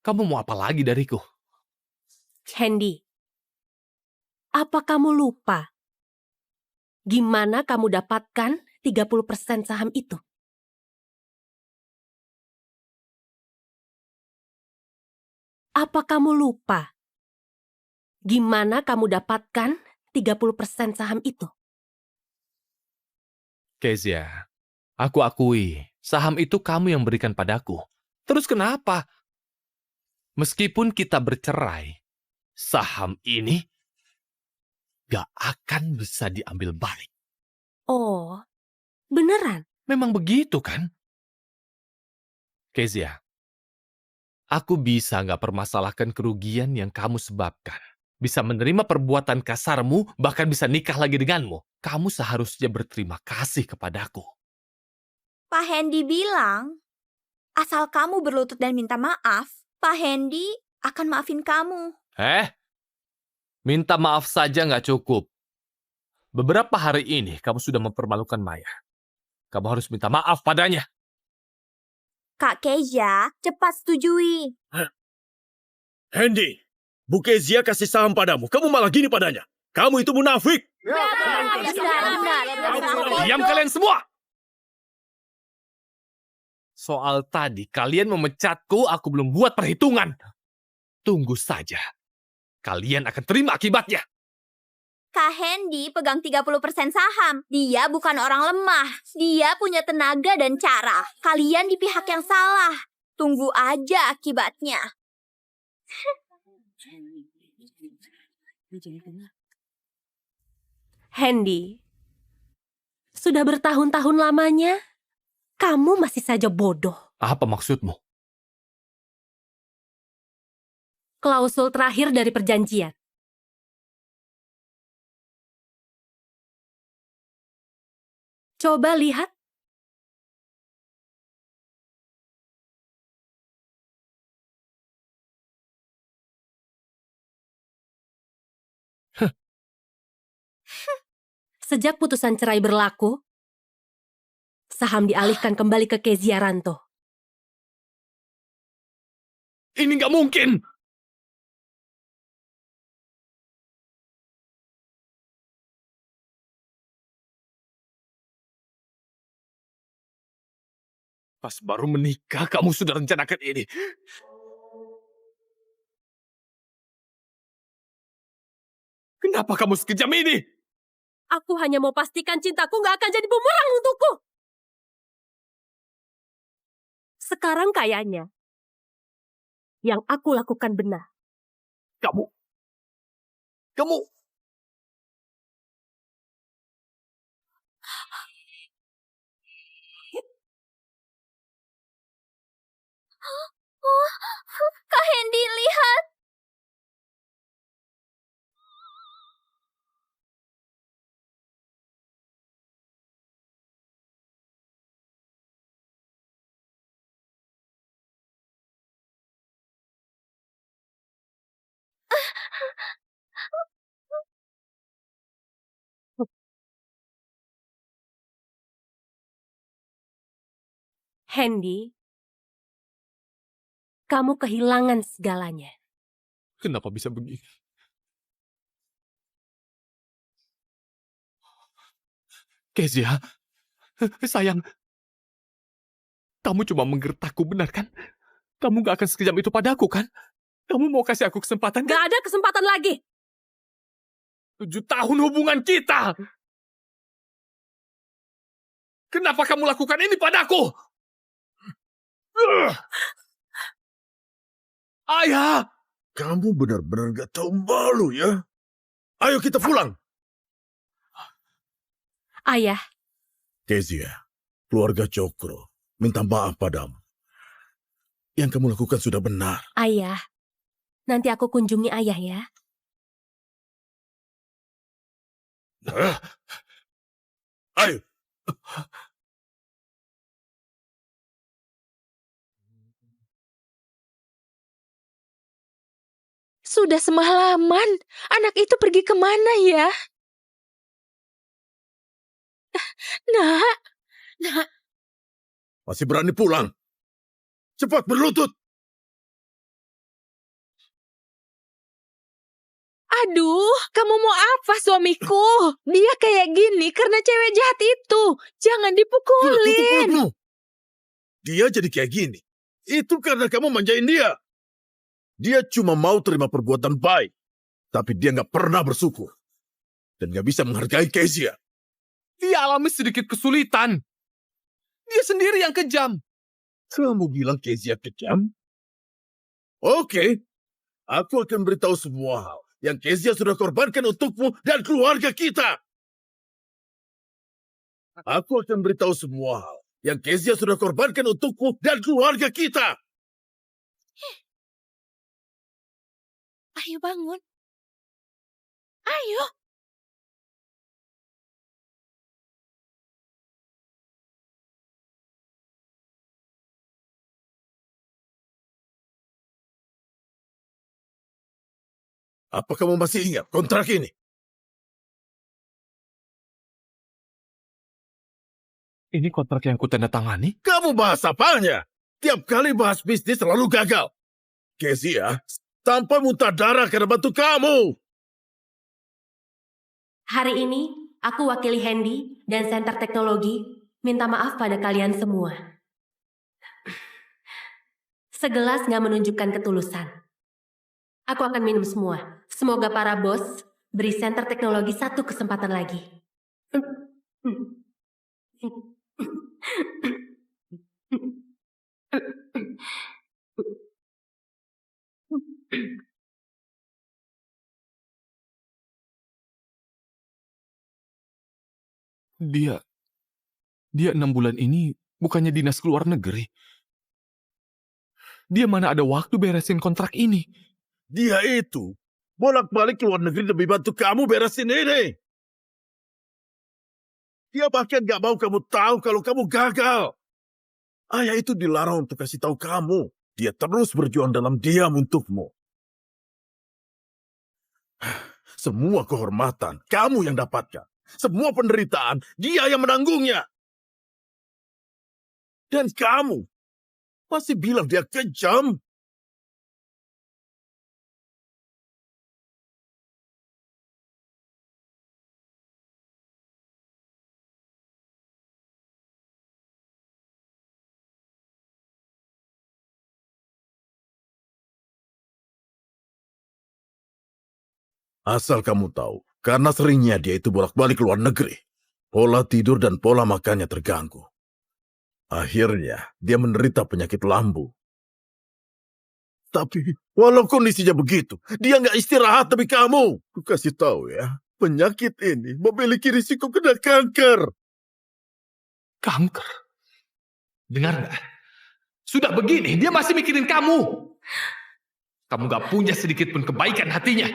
kamu mau apa lagi dariku? Hendy, apa kamu lupa gimana kamu dapatkan 30% saham itu? Apa kamu lupa gimana kamu dapatkan 30% saham itu? Kezia, aku akui, saham itu kamu yang berikan padaku. Terus kenapa? Meskipun kita bercerai, saham ini gak akan bisa diambil balik. Oh, beneran? Memang begitu kan? Kezia, aku bisa gak permasalahkan kerugian yang kamu sebabkan. Bisa menerima perbuatan kasarmu, bahkan bisa nikah lagi denganmu. Kamu seharusnya berterima kasih kepadaku. Pak Hendy bilang, asal kamu berlutut dan minta maaf, Pak Hendy akan maafin kamu. Minta maaf saja nggak cukup. Beberapa hari ini kamu sudah mempermalukan Maya. Kamu harus minta maaf padanya. Kak Kezia, cepat setujui. Hendy, Bu Kezia kasih saham padamu. Kamu malah gini padanya. Kamu itu munafik. Diam kalian semua! Soal tadi, kalian memecatku, aku belum buat perhitungan. Tunggu saja. Kalian akan terima akibatnya. Kak Hendy pegang 30% saham. Dia bukan orang lemah. Dia punya tenaga dan cara. Kalian di pihak yang salah. Tunggu aja akibatnya. Hendy, sudah bertahun-tahun lamanya, kamu masih saja bodoh. Apa maksudmu? Klausul terakhir dari perjanjian. Coba lihat. Sejak putusan cerai berlaku, saham dialihkan kembali ke Kezia Ranto. Ini nggak mungkin! Pas baru menikah, kamu sudah rencanakan ini. Kenapa kamu sekejam ini? Aku hanya mau pastikan cintaku gak akan jadi bumerang untukku. Sekarang kayaknya, yang aku lakukan benar. Kamu... Kak Hendy, lihat. Hendy, kamu kehilangan segalanya. Kenapa bisa begini? Kezia, sayang. Kamu cuma menggertakku, benar kan? Kamu gak akan sekejam itu padaku, kan? Kamu mau kasih aku kesempatan? Gak ada kesempatan lagi. 7 tahun hubungan kita. Kenapa kamu lakukan ini padaku? Ayah! Kamu benar-benar gak tahu malu ya. Ayo kita pulang. Ayah, Kezia, keluarga Cokro, minta maaf padamu. Yang kamu lakukan sudah benar. ayah. Nanti aku kunjungi ayah ya. Ayo. Sudah semalaman. Anak itu pergi kemana ya? Nak, Masih berani pulang? Cepat berlutut. aduh, kamu mau apa suamiku? Dia kayak gini karena cewek jahat itu. Jangan Tutup dipukulin. mulutmu. Dia jadi kayak gini. Itu karena kamu manjain dia. Dia cuma mau terima perbuatan baik. Tapi dia nggak pernah bersyukur. Dan nggak bisa menghargai Kezia. Dia alami sedikit kesulitan. Dia sendiri yang kejam. Kamu bilang Kezia kejam? Oke. Aku akan beritahu semua hal yang Kezia sudah korbankan untukmu dan keluarga kita. Aku akan beritahu semua hal yang Kezia sudah korbankan untukmu dan keluarga kita. Ayo bangun. Ayo. Apa kamu masih ingat kontrak ini? Ini kontrak yang kutandatangani? Kamu bahas apanya? Tiap kali bahas bisnis selalu gagal. Kezia, tanpa muntah darah karena bantu kamu. Hari ini, aku wakili Hendy dan Center Teknologi minta maaf pada kalian semua. Segelas nggak menunjukkan ketulusan. Aku akan minum semua. Semoga para bos beri Center Teknologi 1 kesempatan lagi. Dia 6 bulan ini bukannya dinas keluar negeri. Dia mana ada waktu beresin kontrak ini? Dia itu bolak-balik ke luar negeri demi bantu kamu beresin ini. Dia bahkan gak mau kamu tahu kalau kamu gagal. Ayah itu dilarang untuk kasih tahu kamu. Dia terus berjuang dalam diam untukmu. Semua kehormatan kamu yang dapatkan. Semua penderitaan dia yang menanggungnya. Dan kamu masih bilang dia kejam. Asal kamu tahu, karena seringnya dia itu bolak-balik ke luar negeri. Pola tidur dan pola makannya terganggu. Akhirnya, dia menderita penyakit lambu. Tapi, walau kondisinya begitu, dia nggak istirahat demi kamu. Ku kasih tahu ya, penyakit ini memiliki risiko kena kanker. Kanker? Dengar nggak? Sudah begini, dia masih mikirin kamu. Kamu gak punya sedikit pun kebaikan hatinya.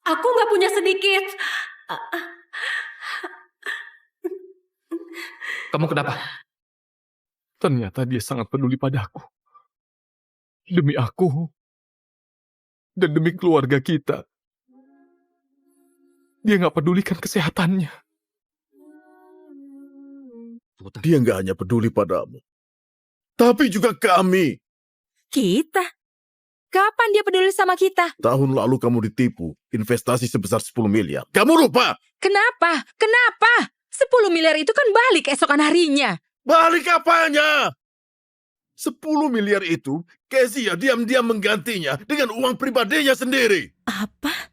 Aku nggak punya sedikit. Kamu kenapa? Ternyata dia sangat peduli padaku. Demi aku. Dan demi keluarga kita. Dia gak pedulikan kesehatannya. Dia nggak hanya peduli padamu, tapi juga kami. Kita? Kapan dia peduli sama kita? Tahun lalu kamu ditipu, investasi sebesar 10 miliar. Kamu lupa? Kenapa? Kenapa? 10 miliar itu kan balik esokan harinya. Balik apanya? 10 miliar itu, Kezia diam-diam menggantinya dengan uang pribadinya sendiri. Apa?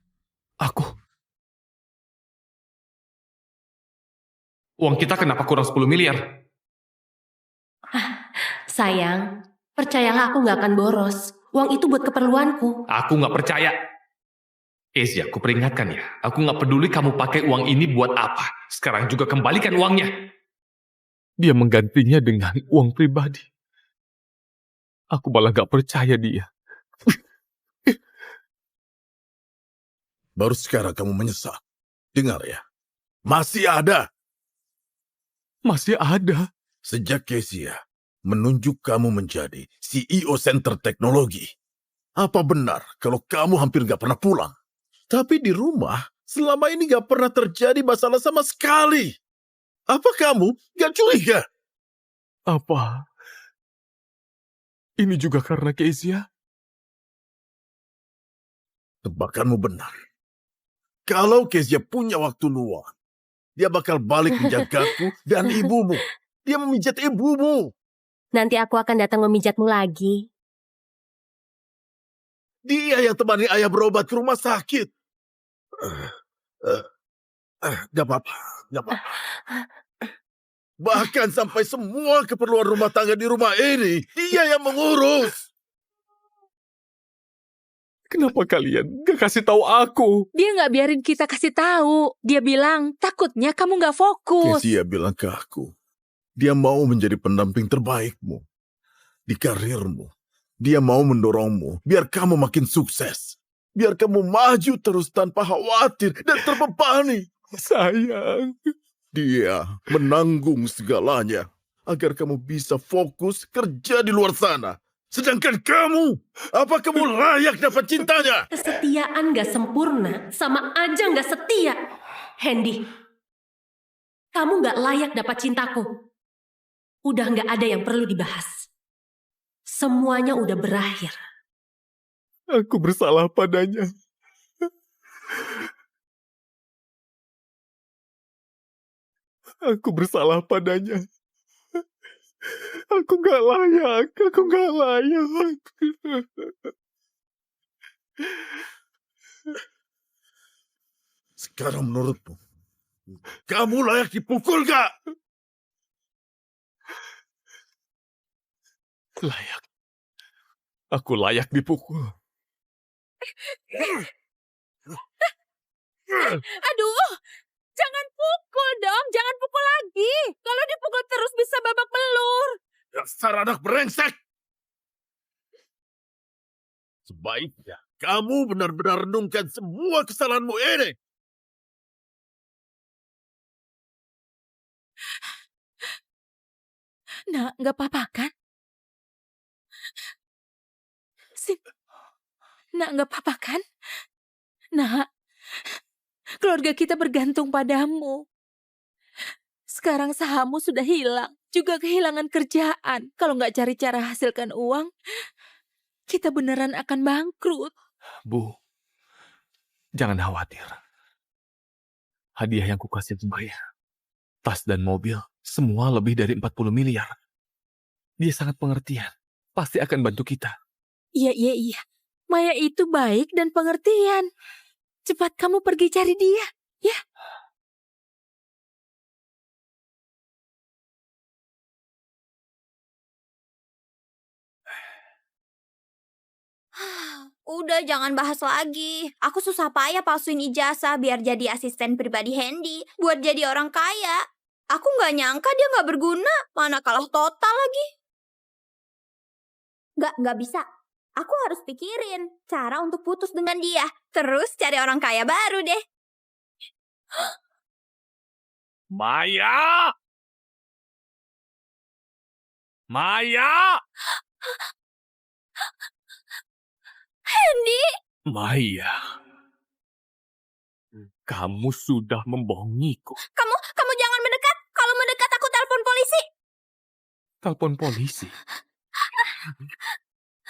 Uang kita kenapa kurang 10 miliar? Sayang, percayalah aku nggak akan boros. Uang itu buat keperluanku. Aku nggak percaya. Kezia, aku peringatkan ya. Aku nggak peduli kamu pakai uang ini buat apa. Sekarang juga kembalikan uangnya. Dia menggantinya dengan uang pribadi. Aku malah nggak percaya dia. Baru sekarang kamu menyesal. Dengar ya, masih ada. Masih ada. Sejak Kezia menunjuk kamu menjadi CEO Center Teknologi. Apa benar kalau kamu hampir gak pernah pulang? Tapi di rumah, selama ini gak pernah terjadi masalah sama sekali. Apa kamu gak curiga? Apa? Ini juga karena Kezia? Tebakanmu benar. Kalau Kezia punya waktu luang, dia bakal balik menjagaku dan ibumu. Dia memijat ibumu. Nanti aku akan datang memijatmu lagi. Dia yang temani ayah berobat ke rumah sakit. Gak apa-apa, gak apa-apa. Bahkan sampai semua keperluan rumah tangga di rumah ini, dia yang mengurus. Kenapa kalian gak kasih tahu aku? Dia nggak biarin kita kasih tahu. Dia bilang takutnya kamu nggak fokus. Kezia bilang ke aku, dia mau menjadi pendamping terbaikmu di karirmu. Dia mau mendorongmu biar kamu makin sukses. Biar kamu maju terus tanpa khawatir dan terbebani. Sayang. Dia menanggung segalanya agar kamu bisa fokus kerja di luar sana. Sedangkan kamu, apa kamu layak dapat cintanya? Kesetiaan gak sempurna, sama aja gak setia. Hendy, kamu gak layak dapat cintaku. Udah gak ada yang perlu dibahas. Semuanya udah berakhir. Aku bersalah padanya. Aku bersalah padanya. Aku gak layak. Aku gak layak. Sekarang menurutmu, kamu layak dipukul gak? Layak. Aku layak dipukul. Aduh, jangan pukul dong, jangan pukul lagi. Kalau dipukul terus bisa babak belur. Dasar anak brengsek! Sebaiknya kamu benar-benar renungkan semua kesalahanmu ini. Nah, nggak apa-apa kan? Nah, nggak apa-apa kan? Nah, keluarga kita bergantung padamu. Sekarang sahammu sudah hilang, juga kehilangan kerjaan. Kalau nggak cari cara hasilkan uang, kita beneran akan bangkrut. Bu, jangan khawatir. Hadiah yang kukasih Maya, tas dan mobil, semua lebih dari 40 miliar. Dia sangat pengertian. Pasti akan bantu kita. Iya. Maya itu baik dan pengertian. Cepat kamu pergi cari dia, ya. Udah, jangan bahas lagi. Aku susah payah palsuin ijazah biar jadi asisten pribadi Hendy. Buat jadi orang kaya. Aku nggak nyangka dia nggak berguna. Mana kalah total lagi. Nggak bisa. Aku harus pikirin cara untuk putus dengan dia. Terus cari orang kaya baru deh. Maya! Maya! Hendy! Maya, kamu sudah membohongiku. Kamu jangan mendekat. Kalau mendekat aku telepon polisi. Telepon polisi?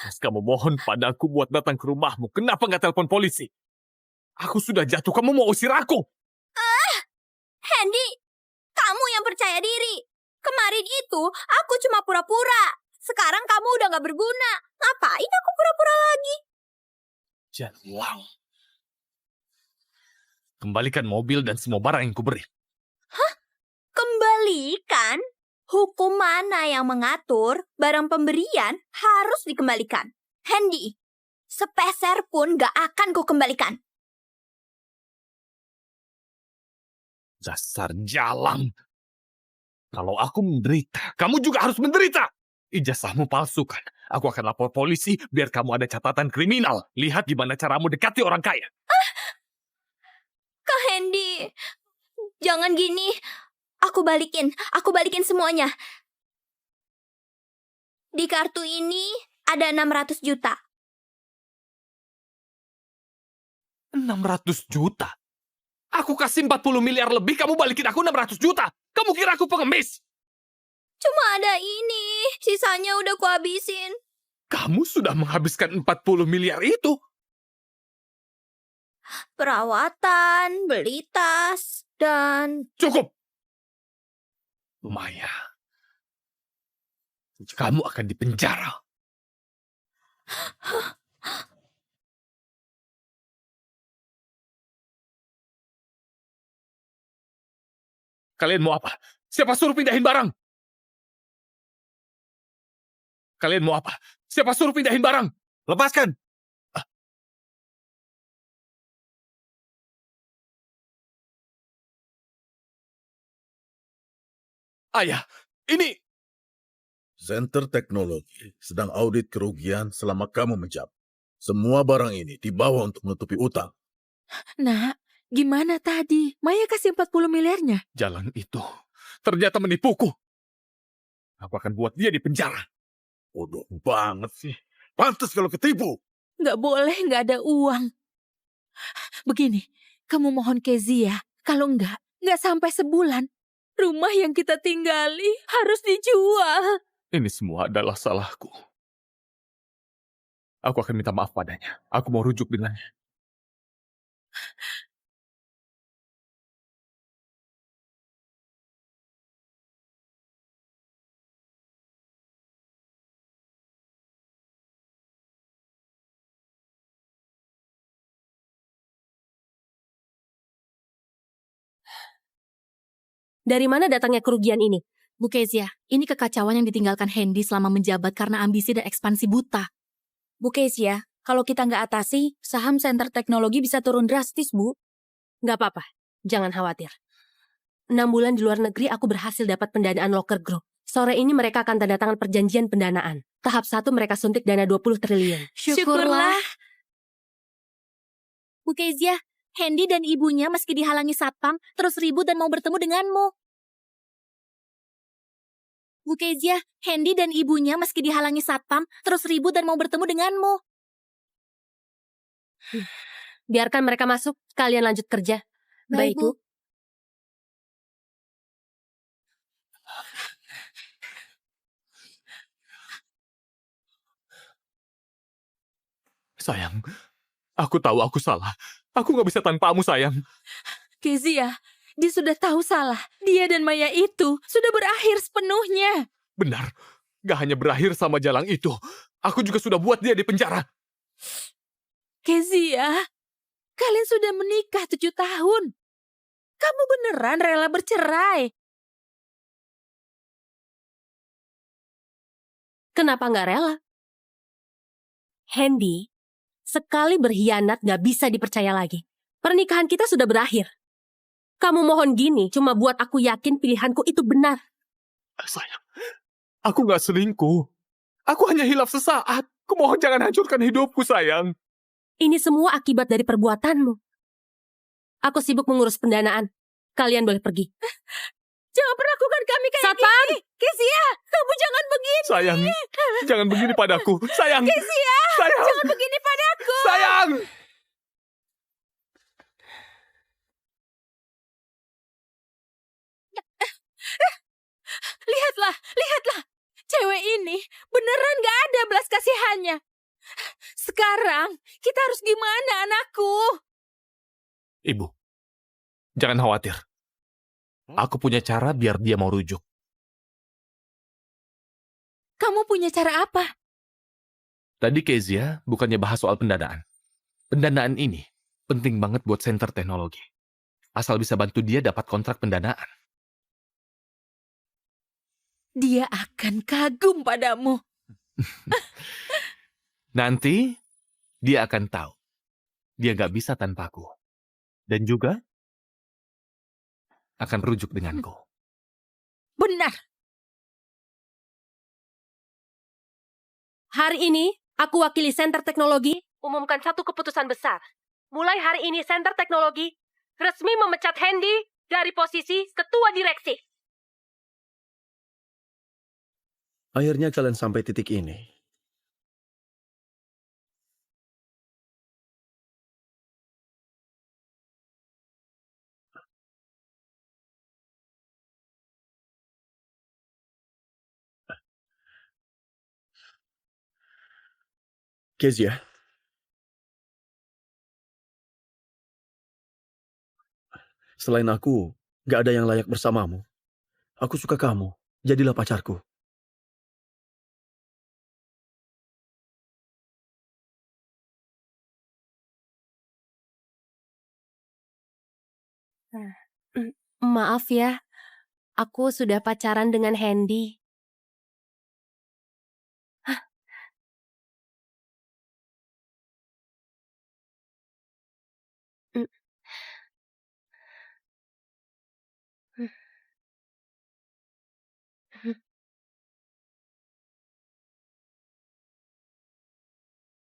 Pas kamu mohon padaku buat datang ke rumahmu, kenapa nggak telepon polisi? Aku sudah jatuh, kamu mau usir aku? Hendy, kamu yang percaya diri. Kemarin itu aku cuma pura-pura. Sekarang kamu udah gak berguna. Ngapain aku pura-pura lagi? Jalang. Kembalikan mobil dan semua barang yang kuberi. Kembalikan? Hukum mana yang mengatur barang pemberian harus dikembalikan? Hendy, sepeser pun gak akan ku kembalikan. Dasar jalang. Kalau aku menderita, kamu juga harus menderita. Ijazahmu palsu kan? Aku akan lapor polisi biar kamu ada catatan kriminal. Lihat gimana caramu dekati orang kaya. Kak Hendy, jangan gini. Aku balikin semuanya. Di kartu ini ada 600 juta. 600 juta? Aku kasih 40 miliar lebih, kamu balikin aku 600 juta. Kamu kira aku pengemis? Cuma ada ini, sisanya udah ku habisin. Kamu sudah menghabiskan 40 miliar itu. Perawatan, beli tas, dan... Cukup. Maya, kamu akan dipenjara. Kalian mau apa? Siapa suruh pindahin barang? Kalian mau apa? Siapa suruh pindahin barang? Lepaskan! Ayah, ini... Center Teknologi sedang audit kerugian selama kamu menjabat. Semua barang ini dibawa untuk menutupi utang. Nak, gimana tadi? Maya kasih 40 miliarnya. Jalan itu ternyata menipuku. Aku akan buat dia di penjara. Bodoh banget sih. Pantas kalau ketipu. Nggak boleh nggak ada uang. Begini, kamu mohon Kezia. Kalau nggak sampai sebulan. Rumah yang kita tinggali harus dijual. Ini semua adalah salahku. Aku akan minta maaf padanya. Aku mau rujuk dengannya. Dari mana datangnya kerugian ini? Bu Kezia, ini kekacauan yang ditinggalkan Hendy selama menjabat karena ambisi dan ekspansi buta. Bu Kezia, kalau kita nggak atasi, saham Center Teknologi bisa turun drastis, Bu. Nggak apa-apa, jangan khawatir. 6 bulan di luar negeri aku berhasil dapat pendanaan Locker Group. Sore ini mereka akan tanda tangan perjanjian pendanaan. Tahap 1 mereka suntik dana 20 triliun. Syukurlah. Bu Kezia, Hendy dan ibunya meski dihalangi satpam, terus ribut dan mau bertemu denganmu. Bu Kezia, Hendy dan ibunya meski dihalangi satpam, terus ribut dan mau bertemu denganmu. Biarkan mereka masuk, kalian lanjut kerja. Baik, Bu. Sayang, aku tahu aku salah. Aku nggak bisa tanpamu, sayang. Kezia, dia sudah tahu salah. Dia dan Maya itu sudah berakhir sepenuhnya. Benar, gak hanya berakhir sama jalang itu. Aku juga sudah buat dia di penjara. Kezia, kalian sudah menikah 7 tahun. Kamu beneran rela bercerai? Kenapa nggak rela? Hendy, sekali berkhianat nggak bisa dipercaya lagi. Pernikahan kita sudah berakhir. Kamu mohon gini cuma buat aku yakin pilihanku itu benar. Sayang, aku gak selingkuh. Aku hanya hilaf sesaat. Kumohon jangan hancurkan hidupku, sayang. Ini semua akibat dari perbuatanmu. Aku sibuk mengurus pendanaan. Kalian boleh pergi. Jangan perlakukan kami kayak Satpam! gini. Kezia, kamu jangan begini. Sayang, jangan begini padaku. Sayang, Kezia, sayang, jangan begini padaku. sayang. Lihatlah. Cewek ini beneran gak ada belas kasihannya. Sekarang kita harus gimana, anakku? Ibu, jangan khawatir. Aku punya cara biar dia mau rujuk. Kamu punya cara apa? Tadi Kezia bukannya bahas soal pendanaan. Pendanaan ini penting banget buat center teknologi. Asal bisa bantu dia dapat kontrak pendanaan. Dia akan kagum padamu. Nanti dia akan tahu. Dia gak bisa tanpaku. Dan juga akan rujuk denganku. Benar. Hari ini, aku wakili Center Teknologi umumkan satu keputusan besar. Mulai hari ini Center Teknologi resmi memecat Hendy dari posisi ketua direksi. Akhirnya kalian sampai titik ini. Kezia, selain aku, gak ada yang layak bersamamu. Aku suka kamu. Jadilah pacarku. Maaf ya, aku sudah pacaran dengan Hendy.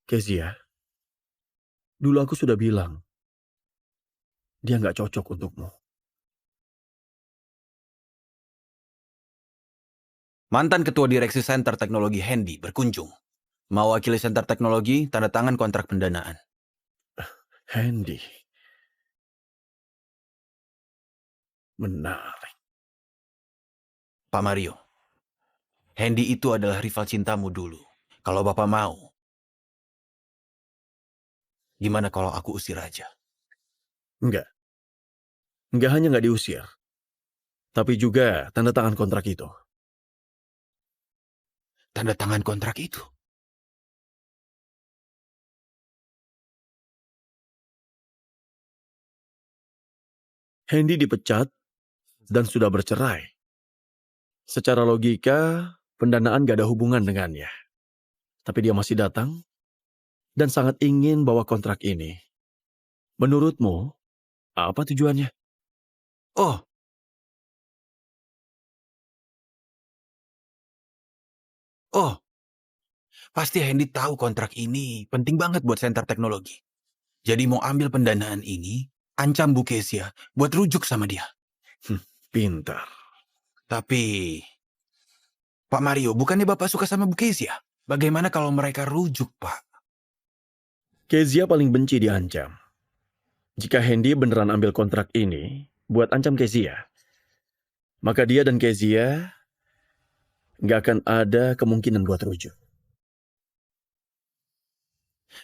Kezia, dulu aku sudah bilang, dia gak cocok untukmu. Mantan Ketua Direksi Center Teknologi Hendy berkunjung. Mewakili Center Teknologi, tanda tangan kontrak pendanaan. Hendy. Menarik. Pak Mario, Hendy itu adalah rival cintamu dulu. Kalau Bapak mau, gimana kalau aku usir aja? Enggak. Enggak hanya gak diusir, tapi juga tanda tangan kontrak itu. Tanda tangan kontrak itu? Hendy dipecat dan sudah bercerai. Secara logika, pendanaan gak ada hubungan dengannya. Tapi dia masih datang dan sangat ingin bawa kontrak ini. Menurutmu, apa tujuannya? Oh, pasti Hendy tahu kontrak ini penting banget buat Center Teknologi. Jadi mau ambil pendanaan ini, ancam Bu Kezia buat rujuk sama dia. Pintar. Tapi, Pak Mario, bukannya Bapak suka sama Bu Kezia? Bagaimana kalau mereka rujuk, Pak? Kezia paling benci diancam. Jika Hendy beneran ambil kontrak ini buat ancam Kezia, maka dia dan Kezia nggak akan ada kemungkinan buat rujuk.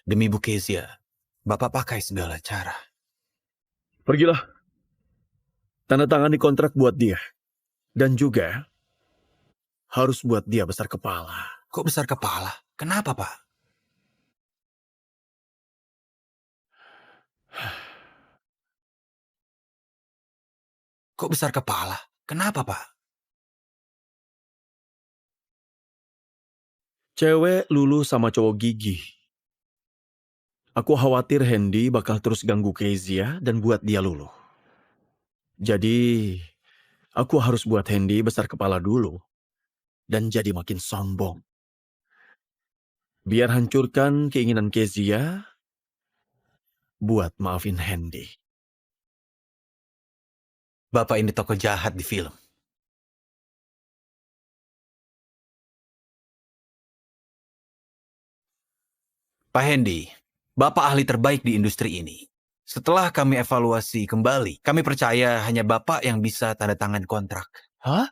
Demi Bu Kezia, Bapak pakai segala cara. Pergilah. Tanda tangani kontrak buat dia. Dan juga harus buat dia besar kepala. Kok besar kepala? Kenapa, Pak? Kok besar kepala? Kenapa, Pak? Cewek luluh sama cowok gigih. Aku khawatir Hendy bakal terus ganggu Kezia dan buat dia luluh. Jadi, aku harus buat Hendy besar kepala dulu. Dan jadi makin sombong. Biar hancurkan keinginan Kezia buat maafin Hendy. Bapak ini tokoh jahat di film. Pak Hendy, Bapak ahli terbaik di industri ini. Setelah kami evaluasi kembali, kami percaya hanya Bapak yang bisa tanda tangan kontrak. Hah?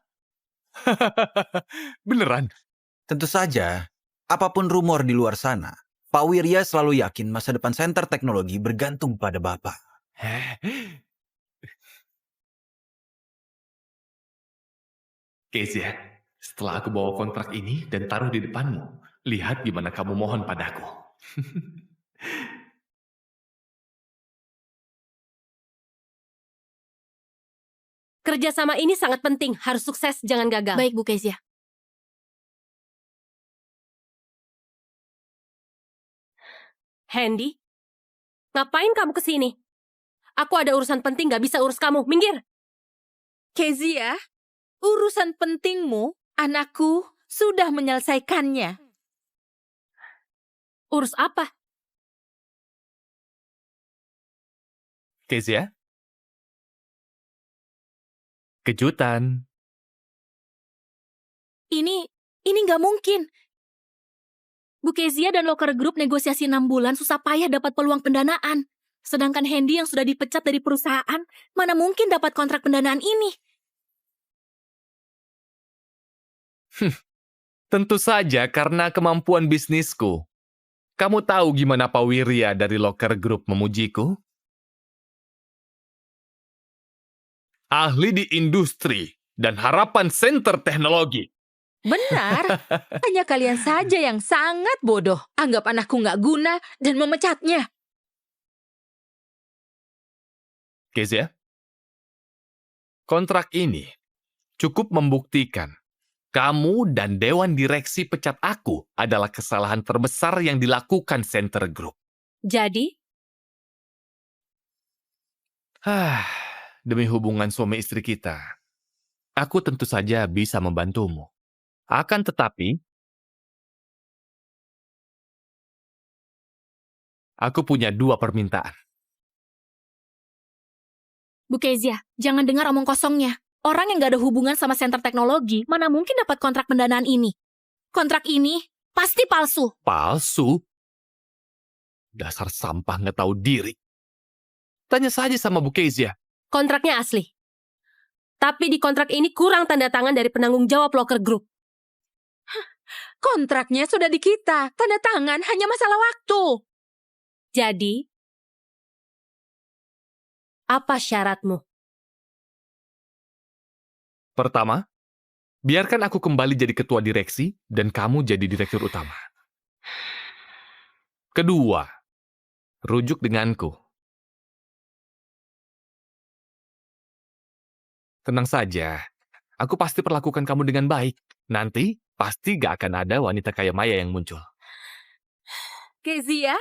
Beneran? Tentu saja, apapun rumor di luar sana, Pak Wirya selalu yakin masa depan Center Teknologi bergantung pada Bapak. Kezia, Setelah aku bawa kontrak ini dan taruh di depanmu, lihat gimana kamu mohon padaku. Kerjasama ini sangat penting, harus sukses, jangan gagal. Baik, Bu Kezia. Handy, ngapain kamu kesini? Aku ada urusan penting, gak bisa urus kamu. Minggir! Kezia, urusan pentingmu, anakku sudah menyelesaikannya. Urus apa? Kezia? Kejutan. Ini nggak mungkin. Bu Kezia dan Locker Group negosiasi 6 bulan susah payah dapat peluang pendanaan. Sedangkan Handy yang sudah dipecat dari perusahaan, mana mungkin dapat kontrak pendanaan ini? Tentu saja karena kemampuan bisnisku. Kamu tahu gimana Pak Wirya dari Locker Group memujiku? Ahli di industri dan harapan center teknologi. Benar, hanya kalian saja yang sangat bodoh. Anggap anakku nggak guna dan memecatnya. Kezia, kontrak ini cukup membuktikan kamu dan Dewan Direksi pecat aku adalah kesalahan terbesar yang dilakukan Center Group. Jadi, Demi hubungan suami istri kita, aku tentu saja bisa membantumu. Akan tetapi, aku punya 2 permintaan. Bu Kezia, jangan dengar omong kosongnya. Orang yang nggak ada hubungan sama Center Teknologi, mana mungkin dapat kontrak pendanaan ini? Kontrak ini pasti palsu. Palsu? Dasar sampah nggak tahu diri. Tanya saja sama Bu Kezia. kontraknya asli. Tapi di kontrak ini kurang tanda tangan dari penanggung jawab Locker Group. Kontraknya sudah di kita. Tanda tangan hanya masalah waktu. Jadi, apa syaratmu? Pertama, biarkan aku kembali jadi ketua direksi dan kamu jadi direktur utama. Kedua, rujuk denganku. Tenang saja, aku pasti perlakukan kamu dengan baik. Nanti, pasti gak akan ada wanita kaya Maya yang muncul. Kezia,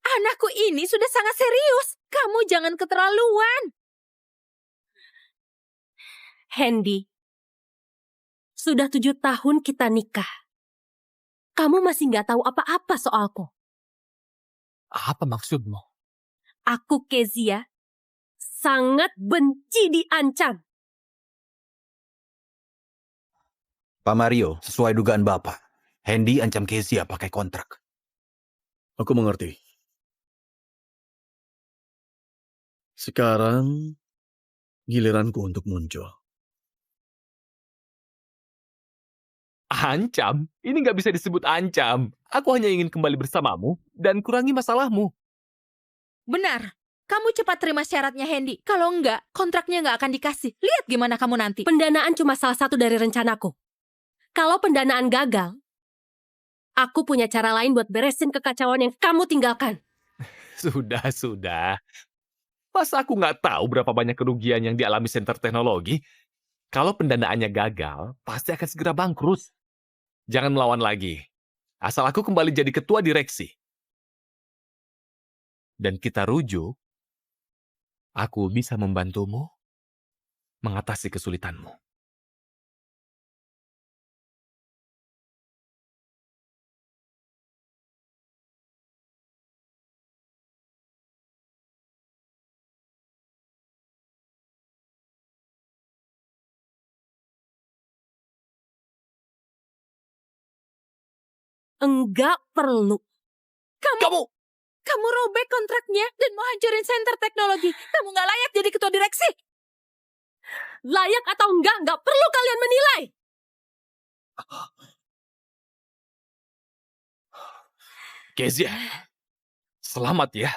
anakku ini sudah sangat serius. Kamu jangan keterlaluan. Handy, sudah 7 tahun kita nikah. Kamu masih nggak tahu apa-apa soalku. Apa maksudmu? Aku, Kezia, sangat benci diancam. Pak Mario, sesuai dugaan Bapak, Handy ancam Kezia pakai kontrak. Aku mengerti. Sekarang, giliranku untuk muncul. Ancam? Ini nggak bisa disebut ancam. Aku hanya ingin kembali bersamamu dan kurangi masalahmu. Benar. Kamu cepat terima syaratnya, Handy. Kalau enggak, kontraknya enggak akan dikasih. Lihat gimana kamu nanti. Pendanaan cuma salah satu dari rencanaku. Kalau pendanaan gagal, aku punya cara lain buat beresin kekacauan yang kamu tinggalkan. Sudah. Masa aku nggak tahu berapa banyak kerugian yang dialami Center Teknologi? Kalau pendanaannya gagal, pasti akan segera bangkrut. Jangan melawan lagi. Asal aku kembali jadi ketua direksi. Dan kita rujuk, aku bisa membantumu mengatasi kesulitanmu. Enggak perlu. Kamu robek kontraknya dan mau hancurin Center Teknologi. Kamu nggak layak jadi ketua direksi. Layak atau enggak perlu kalian menilai. Kezia, selamat ya.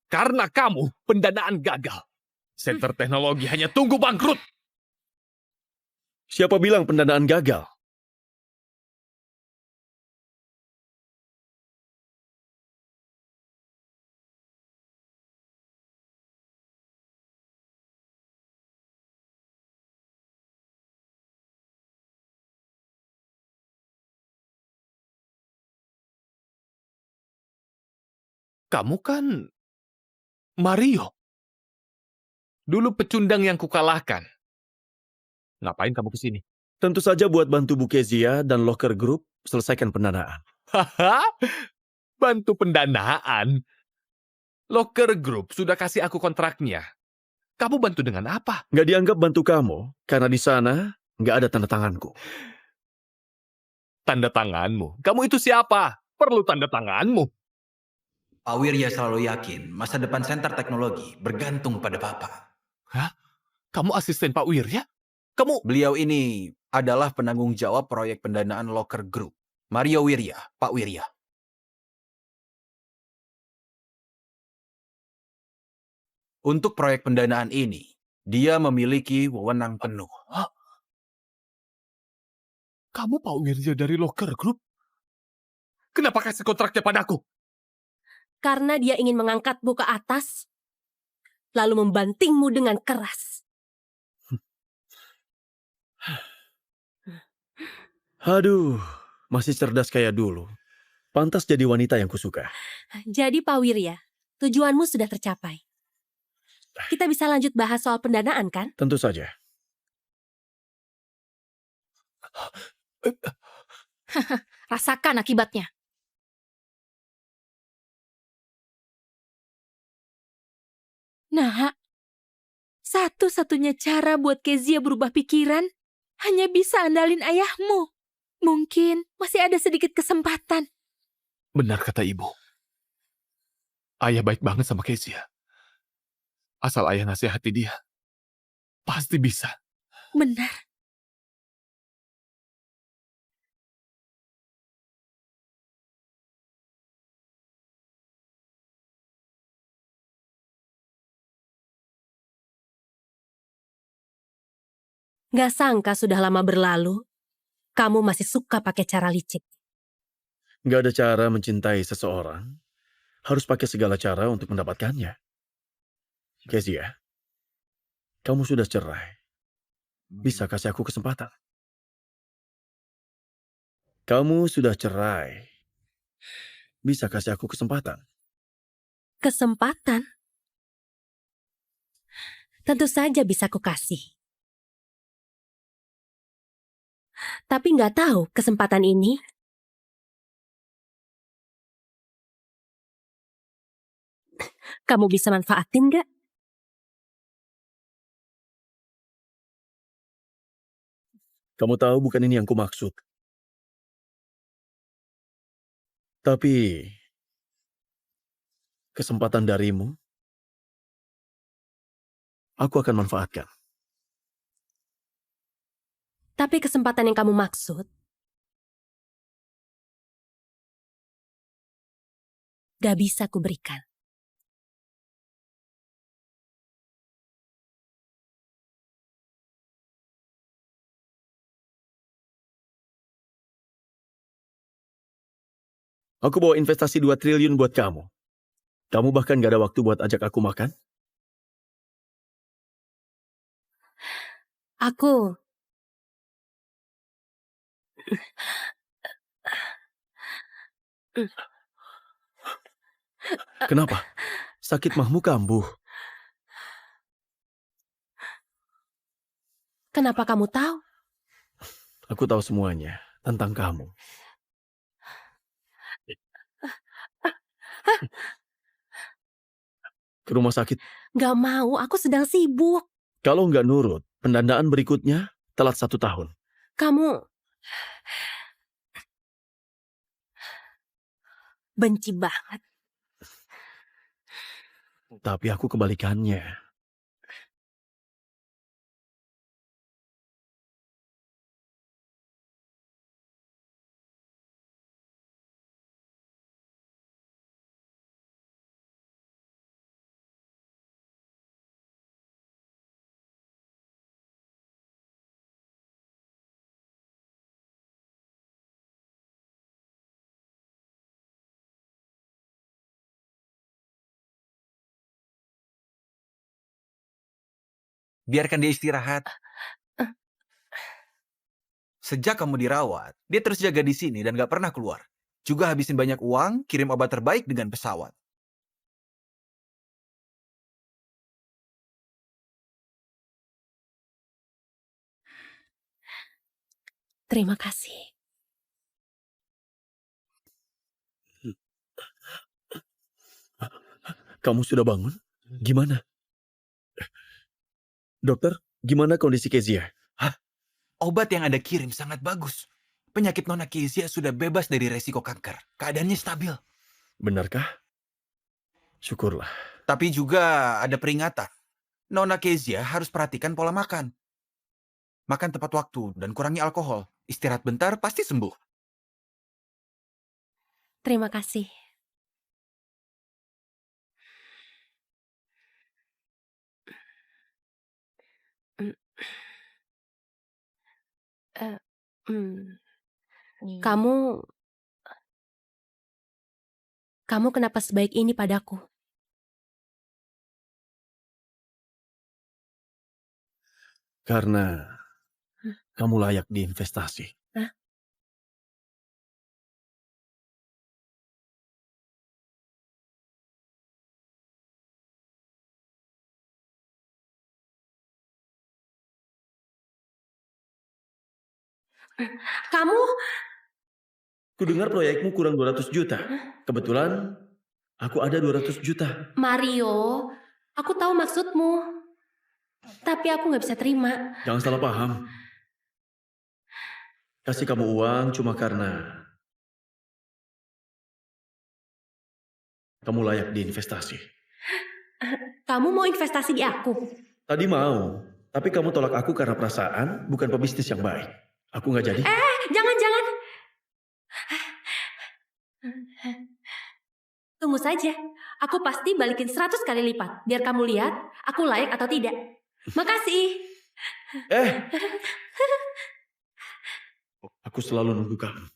Karena kamu, pendanaan gagal. Center Teknologi hanya tunggu bangkrut. Siapa bilang pendanaan gagal? Kamu kan Mario. Dulu pecundang yang kukalahkan. Ngapain kamu kesini? Tentu saja buat bantu Bu Kezia dan Locker Group selesaikan pendanaan. Haha, bantu pendanaan. Locker Group sudah kasih aku kontraknya. Kamu bantu dengan apa? Nggak dianggap bantu kamu, karena di sana nggak ada tanda tanganku. Tanda tanganmu. Kamu itu siapa? Perlu tanda tanganmu. Pak Wirya selalu yakin masa depan Center Teknologi bergantung pada Bapak. Hah? Kamu asisten Pak Wirya? Kamu... Beliau ini adalah penanggung jawab proyek pendanaan Locker Group. Mario Wirya, Pak Wirya. Untuk proyek pendanaan ini, dia memiliki wewenang penuh. Hah? Kamu Pak Wirya dari Locker Group? Kenapa kasih kontraknya padaku? Karena dia ingin mengangkatmu ke atas, lalu membantingmu dengan keras. Aduh, masih cerdas kayak dulu. Pantas jadi wanita yang kusuka. Jadi Pak Wirya, tujuanmu sudah tercapai. Kita bisa lanjut bahas soal pendanaan, kan? Tentu saja. Rasakan akibatnya. Nah, satu-satunya cara buat Kezia berubah pikiran hanya bisa andalin ayahmu. Mungkin masih ada sedikit kesempatan. Benar kata ibu. Ayah baik banget sama Kezia. Asal ayah nasihati dia, pasti bisa. Benar. Gak sangka sudah lama berlalu, kamu masih suka pakai cara licik. Nggak ada cara mencintai seseorang. Harus pakai segala cara untuk mendapatkannya. Kezia, kamu sudah cerai. Bisa kasih aku kesempatan. Kamu sudah cerai. Bisa kasih aku kesempatan. Kesempatan? Tentu saja bisa kukasih. Tapi nggak tahu kesempatan ini kamu bisa manfaatin nggak? Kamu tahu bukan ini yang kumaksud. Tapi kesempatan darimu, aku akan manfaatkan. Tapi kesempatan yang kamu maksud gak bisa kuberikan. Aku bawa investasi 2 triliun buat kamu. Kamu bahkan gak ada waktu buat ajak aku makan? Aku Kenapa? Sakit mahmu kambuh. Kenapa kamu tahu? Aku tahu semuanya tentang kamu. Ke rumah sakit. Gak mau, aku sedang sibuk. Kalau nggak nurut, pendanaan berikutnya telat 1 tahun. Kamu benci banget. Tapi aku kebalikannya. Biarkan dia istirahat. Sejak kamu dirawat, dia terus jaga di sini dan gak pernah keluar. Juga habisin banyak uang, kirim obat terbaik dengan pesawat. Terima kasih. Kamu sudah bangun? Gimana? Dokter, gimana kondisi Kezia? Obat yang Anda kirim sangat bagus. Penyakit Nona Kezia sudah bebas dari resiko kanker. Keadaannya stabil. Benarkah? Syukurlah. Tapi juga ada peringatan. Nona Kezia harus perhatikan pola makan. Makan tepat waktu dan kurangi alkohol. Istirahat bentar pasti sembuh. Terima kasih. Mm, eh, Kamu kenapa sebaik ini padaku? Karena kamu layak diinvestasi. Hah? Kamu Kudengar proyekmu kurang 200 juta. Kebetulan aku ada 200 juta. Mario, aku tahu maksudmu. Tapi aku nggak bisa terima. Jangan salah paham. Kasih kamu uang cuma karena kamu layak diinvestasi. Kamu mau investasi di aku? Tadi mau, tapi kamu tolak aku karena perasaan, bukan pebisnis yang baik. Aku nggak jadi. Jangan. Tunggu saja. Aku pasti balikin 100 kali lipat. Biar kamu lihat aku layak atau tidak. Makasih. Aku selalu nunggu kamu.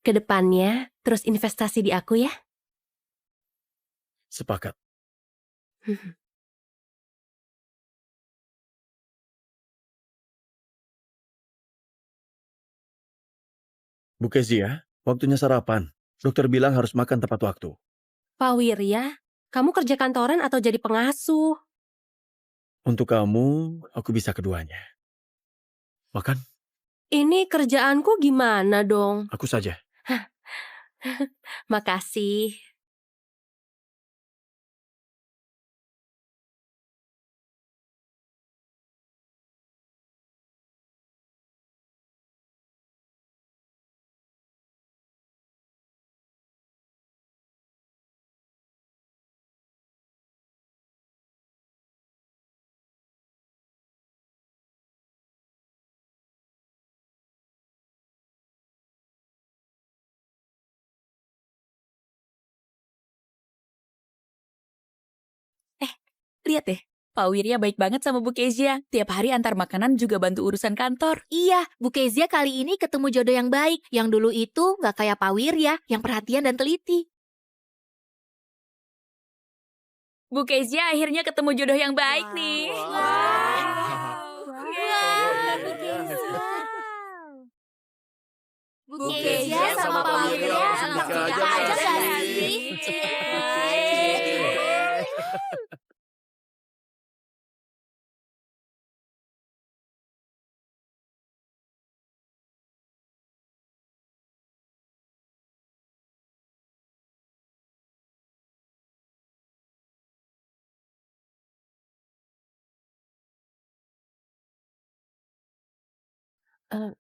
Kedepannya terus investasi di aku ya. Sepakat. Bu Kezia, waktunya sarapan. Dokter bilang harus makan tepat waktu. Pak Wirya, kamu kerja kantoran atau jadi pengasuh? Untuk kamu, aku bisa keduanya. Makan, Ini kerjaanku gimana dong? aku saja. Makasih. Lihat deh, Pak Wirya baik banget sama Bu Kezia. Tiap hari antar makanan juga bantu urusan kantor. Iya, Bu Kezia kali ini ketemu jodoh yang baik. Yang dulu itu gak kayak Pak Wirya, yang perhatian dan teliti. Bu Kezia akhirnya ketemu jodoh yang baik nih. Bu Kezia sama Pak Wirya langsung nikah aja gak sih? Eh,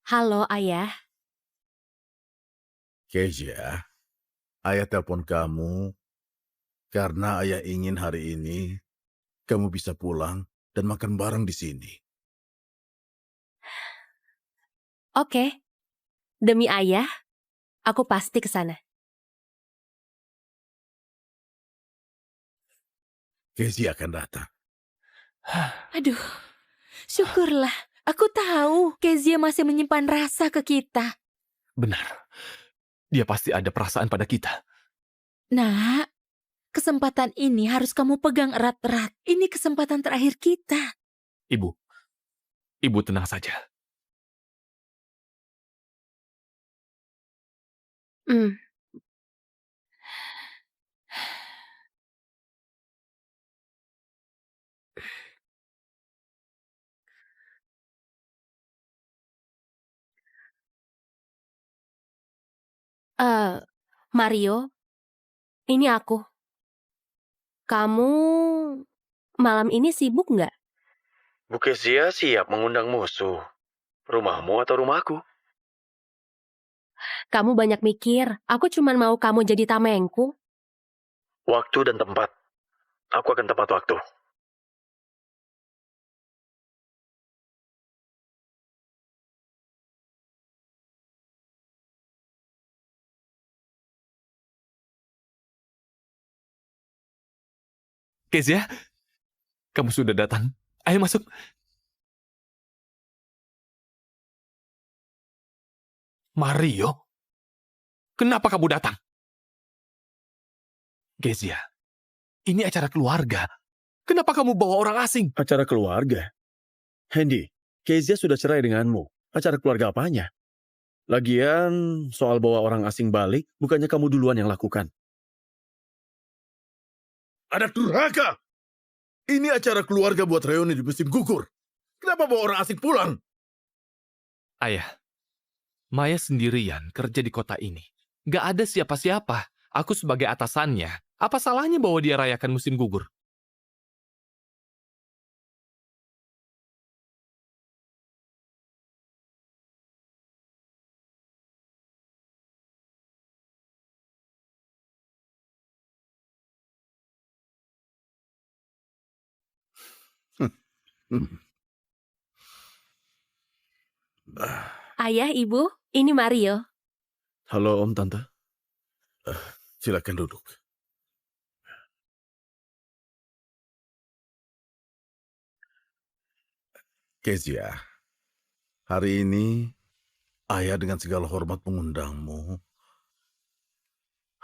Halo, Ayah. Kezia, ayah telepon kamu karena ayah ingin hari ini kamu bisa pulang dan makan bareng di sini. Oke. Demi Ayah, aku pasti ke sana. Kezia akan datang. Aduh, syukurlah. Aku tahu Kezia masih menyimpan rasa ke kita. Benar. Dia pasti ada perasaan pada kita. Nak, kesempatan ini harus kamu pegang erat-erat. Ini kesempatan terakhir kita. Ibu tenang saja. Hmm, eh, Mario, ini aku. Kamu malam ini sibuk nggak? Bu Kezia siap mengundang musuh. Rumahmu atau rumahku? Kamu banyak mikir. Aku cuman mau kamu jadi tamengku. Waktu dan tempat. Aku akan tepat waktu. Kezia, kamu sudah datang. Ayo masuk. Mario, kenapa kamu datang? Kezia, ini acara keluarga. Kenapa kamu bawa orang asing? Acara keluarga? Hendy, Kezia sudah cerai denganmu. Acara keluarga apanya? Lagian, soal bawa orang asing balik, bukannya kamu duluan yang lakukan. Ada durhaka! Ini acara keluarga buat reuni di musim gugur. Kenapa bawa orang asing pulang? Ayah, Maya sendirian kerja di kota ini. Gak ada siapa-siapa. Aku sebagai atasannya. Apa salahnya bawa dia rayakan musim gugur? Ayah, Ibu, ini Mario. Halo Om, Tante. Silakan duduk. Kezia, hari ini ayah dengan segala hormat mengundangmu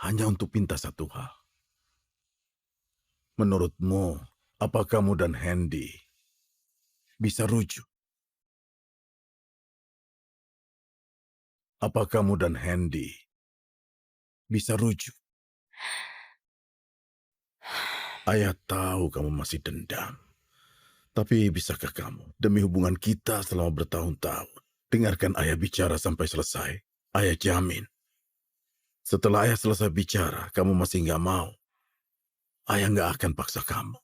hanya untuk minta satu hal. Menurutmu, apa kamu dan Hendy bisa rujuk? Apa kamu dan Hendy bisa rujuk? Ayah tahu kamu masih dendam. Tapi bisakah kamu, demi hubungan kita selama bertahun-tahun, dengarkan ayah bicara sampai selesai? Ayah jamin. Setelah ayah selesai bicara, kamu masih nggak mau. Ayah nggak akan paksa kamu.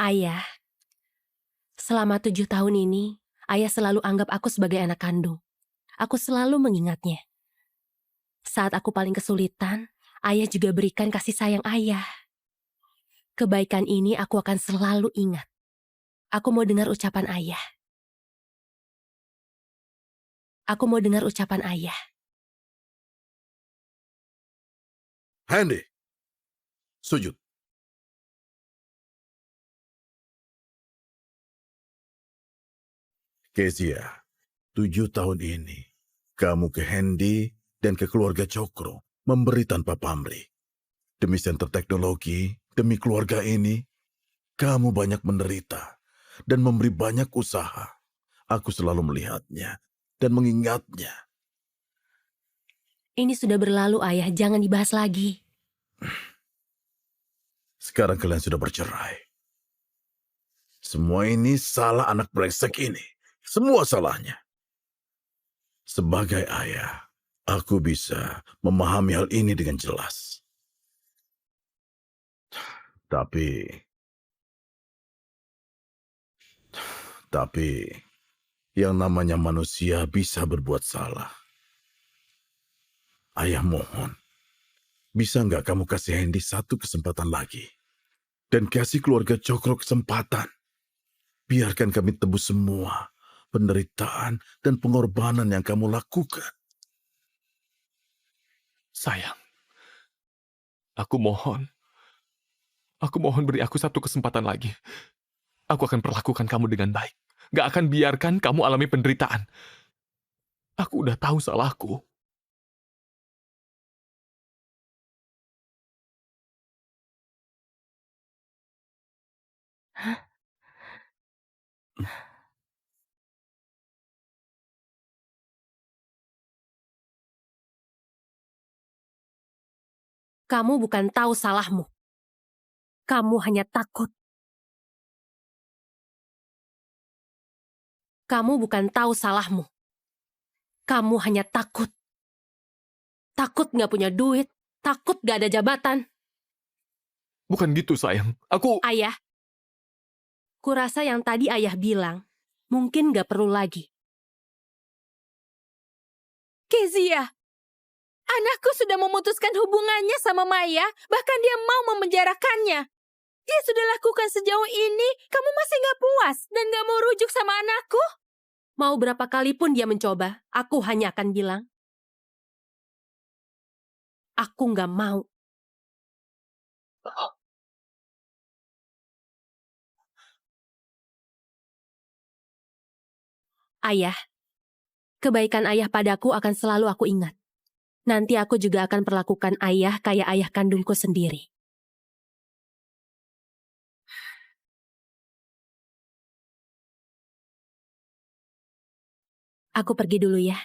Ayah, selama 7 tahun ini, ayah selalu anggap aku sebagai anak kandung. Aku selalu mengingatnya. Saat aku paling kesulitan, ayah juga berikan kasih sayang ayah. Kebaikan ini aku akan selalu ingat. Aku mau dengar ucapan ayah. Aku mau dengar ucapan ayah. Hendy, sujud. Kezia, 7 tahun ini, kamu ke Hendy dan ke keluarga Cokro memberi tanpa pamrih. Demi Center Teknologi, demi keluarga ini, kamu banyak menderita dan memberi banyak usaha. Aku selalu melihatnya dan mengingatnya. Ini sudah berlalu, ayah. Jangan dibahas lagi. Sekarang kalian sudah bercerai. Semua ini salah anak brengsek ini. Semua salahnya. Sebagai ayah, aku bisa memahami hal ini dengan jelas. Tapi, yang namanya manusia bisa berbuat salah. Ayah mohon, bisa nggak kamu kasih Hendy satu kesempatan lagi? Dan kasih keluarga Cokro kesempatan. Biarkan kami tebus semua penderitaan dan pengorbanan yang kamu lakukan. Sayang, aku mohon. Aku mohon beri aku satu kesempatan lagi. Aku akan perlakukan kamu dengan baik. Gak akan biarkan kamu alami penderitaan. Aku udah tahu salahku. Kamu bukan tahu salahmu. Kamu hanya takut. Kamu bukan tahu salahmu. Kamu hanya takut. Takut nggak punya duit. Takut nggak ada jabatan. Bukan gitu, sayang. Ayah, kurasa yang tadi ayah bilang, mungkin nggak perlu lagi. Kezia, anakku sudah memutuskan hubungannya sama Maya, bahkan dia mau memenjarakannya. Dia sudah lakukan sejauh ini, kamu masih nggak puas dan nggak mau rujuk sama anakku? Mau berapa kali pun dia mencoba, aku hanya akan bilang, aku nggak mau. Ayah, kebaikan ayah padaku akan selalu aku ingat. Nanti aku juga akan perlakukan ayah kayak ayah kandungku sendiri. Aku pergi dulu ya.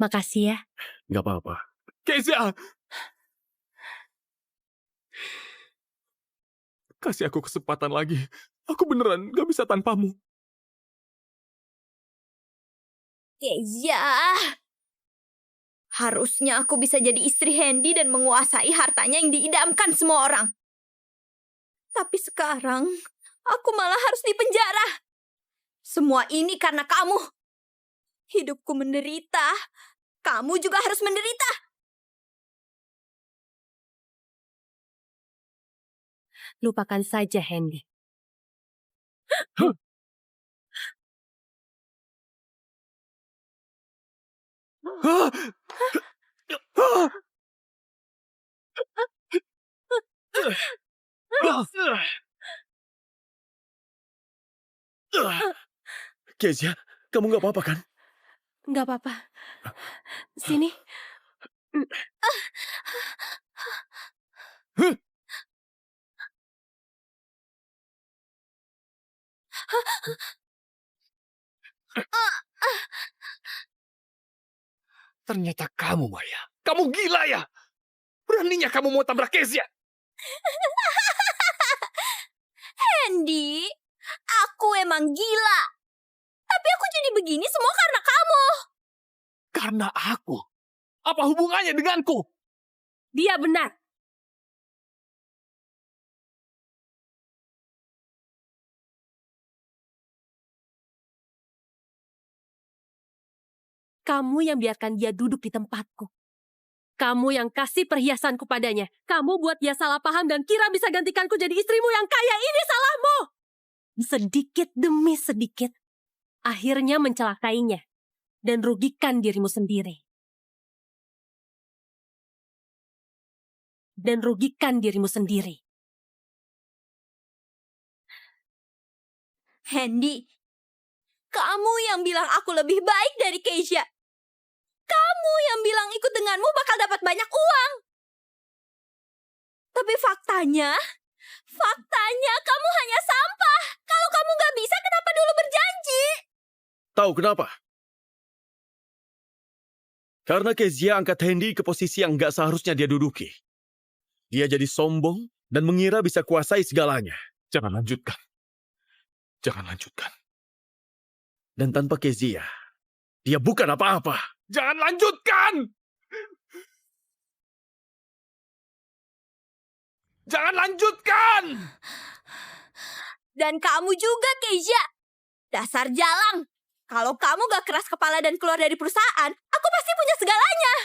Makasih ya. Gak apa-apa. Kezia! Kasih aku kesempatan lagi. Aku beneran gak bisa tanpamu. Kezia. Harusnya aku bisa jadi istri Hendy dan menguasai hartanya yang diidamkan semua orang. Tapi sekarang, aku malah harus dipenjara. Semua ini karena kamu. Hidupku menderita. Kamu juga harus menderita. Lupakan saja, Hendy. Kezia, kamu gak apa-apa kan? Nggak apa-apa. Sini. Ternyata kamu, Maya. Kamu gila ya? Beraninya kamu mau tabrak Kezia? Hendy, aku emang gila. Tapi aku jadi begini semua karena kamu. Karena aku. Apa hubungannya denganku? Dia benar. Kamu yang biarkan dia duduk di tempatku. Kamu yang kasih perhiasanku padanya. Kamu buat dia salah paham dan kira bisa gantikanku jadi istrimu yang kaya. Ini salahmu. Sedikit demi sedikit. Akhirnya mencelakainya. Dan rugikan dirimu sendiri. Dan rugikan dirimu sendiri. Hendy, kamu yang bilang aku lebih baik dari Kezia. Kamu yang bilang ikut denganmu bakal dapat banyak uang. Tapi faktanya kamu hanya sampah. Kalau kamu gak bisa, kenapa dulu berjanji? Tahu kenapa? Karena Kezia angkat Hendy ke posisi yang gak seharusnya dia duduki. Dia jadi sombong dan mengira bisa kuasai segalanya. Jangan lanjutkan. Jangan lanjutkan. Dan tanpa Kezia, dia bukan apa-apa. Jangan lanjutkan! Jangan lanjutkan! Dan kamu juga, Kezia. Dasar jalang. Kalau kamu gak keras kepala dan keluar dari perusahaan, aku pasti punya segalanya.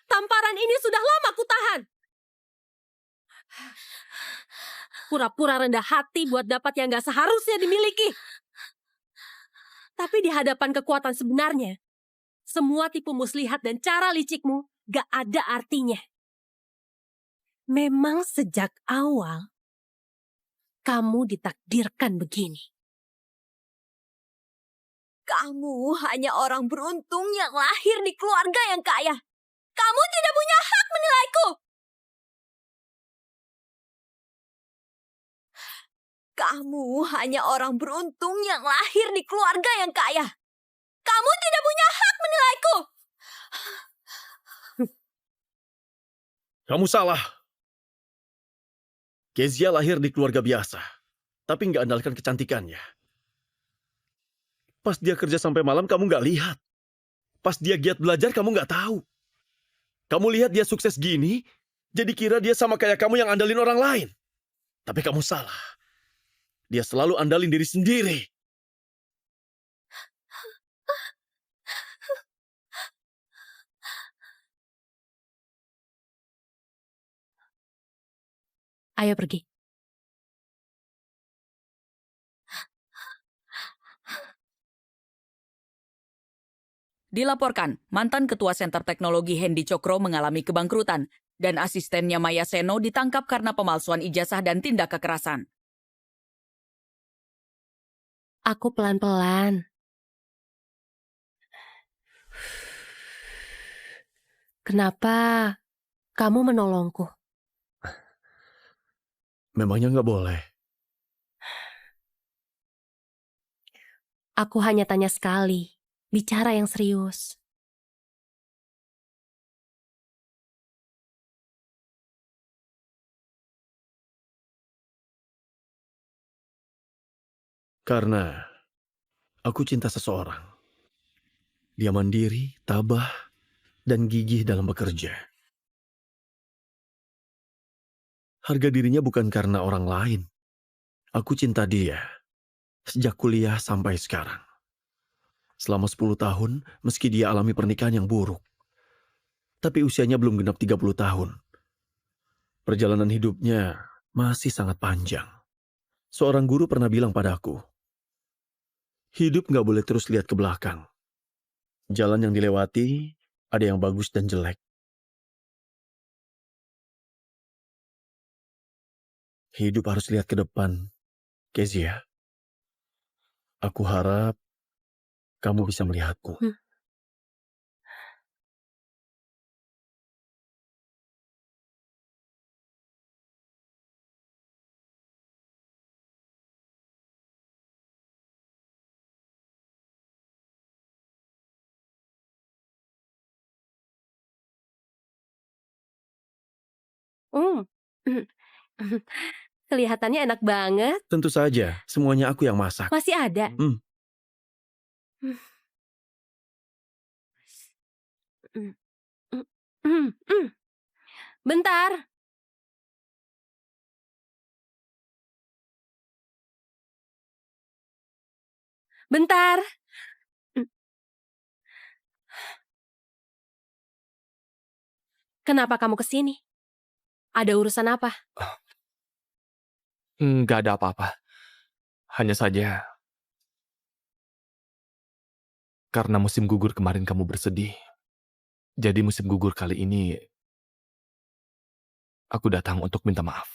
Tamparan ini sudah lama kutahan. Pura-pura rendah hati buat dapat yang gak seharusnya dimiliki. Tapi di hadapan kekuatan sebenarnya, Semua tipu muslihat dan cara licikmu gak ada artinya. Memang sejak awal, kamu ditakdirkan begini. Kamu hanya orang beruntung yang lahir di keluarga yang kaya. Kamu tidak punya hak menilaiku. Kamu hanya orang beruntung yang lahir di keluarga yang kaya. Kamu tidak punya hak menilaiku. Kamu salah. Kezia lahir di keluarga biasa, tapi nggak andalkan kecantikannya. Pas dia kerja sampai malam, kamu nggak lihat. Pas dia giat belajar, kamu nggak tahu. Kamu lihat dia sukses gini, jadi kira dia sama kayak kamu yang andalin orang lain. Tapi kamu salah. Dia selalu andalin diri sendiri. Ayo pergi. Dilaporkan, mantan Ketua Center Teknologi Hendy Cokro mengalami kebangkrutan dan asistennya Maya Seno ditangkap karena pemalsuan ijazah dan tindak kekerasan. Aku pelan-pelan. Kenapa kamu menolongku? Memangnya nggak boleh? Aku hanya tanya sekali. Bicara yang serius. Karena aku cinta seseorang. Dia mandiri, tabah, dan gigih dalam bekerja. Harga dirinya bukan karena orang lain. Aku cinta dia sejak kuliah sampai sekarang. Selama 10 tahun, meski dia alami pernikahan yang buruk. Tapi usianya belum genap 30 tahun. Perjalanan hidupnya masih sangat panjang. Seorang guru pernah bilang padaku, hidup nggak boleh terus lihat ke belakang. Jalan yang dilewati, ada yang bagus dan jelek. Hidup harus lihat ke depan, Kezia. Aku harap kamu bisa melihatku. Kelihatannya enak banget. Tentu saja, semuanya aku yang masak. Masih ada. Bentar. Bentar. Kenapa kamu kesini? Ada urusan apa? Nggak ada apa-apa. Hanya saja, karena musim gugur kemarin kamu bersedih, jadi musim gugur kali ini, aku datang untuk minta maaf.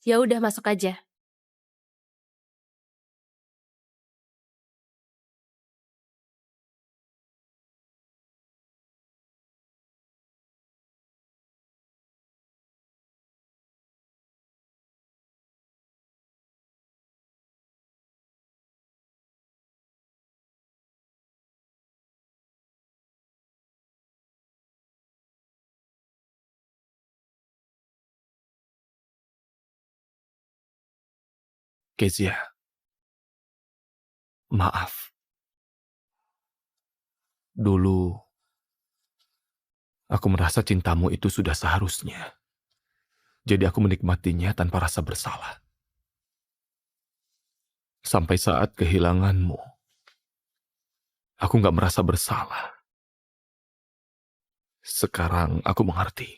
Ya udah, masuk aja. Kezia, maaf. Dulu, aku merasa cintamu itu sudah seharusnya. Jadi aku menikmatinya tanpa rasa bersalah. Sampai saat kehilanganmu, aku nggak merasa bersalah. Sekarang aku mengerti.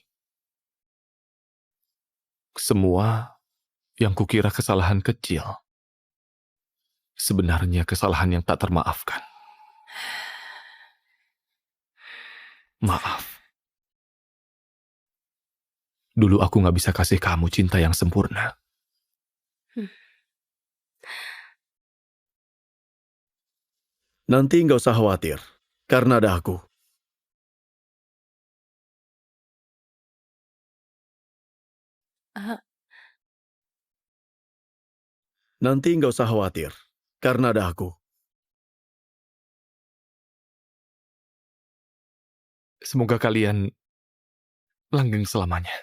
Semua yang kukira kesalahan kecil, sebenarnya kesalahan yang tak termaafkan. Maaf. Dulu aku gak bisa kasih kamu cinta yang sempurna. Nanti nggak usah khawatir, karena ada aku. Ah, Nanti nggak usah khawatir, karena ada aku. Semoga kalian langgeng selamanya.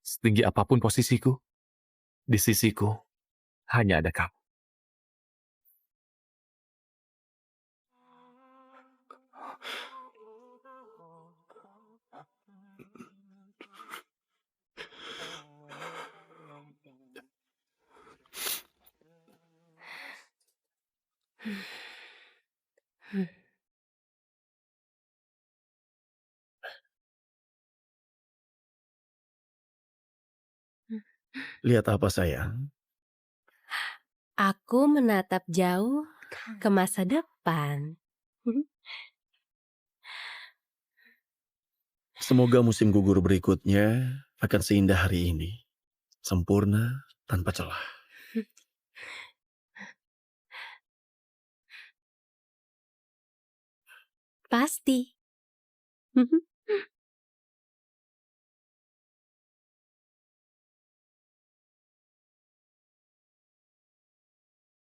Setinggi apapun posisiku, di sisiku hanya ada kamu. Lihat apa sayang? Aku menatap jauh ke masa depan. Semoga musim gugur berikutnya akan seindah hari ini. Sempurna tanpa celah. Pasti.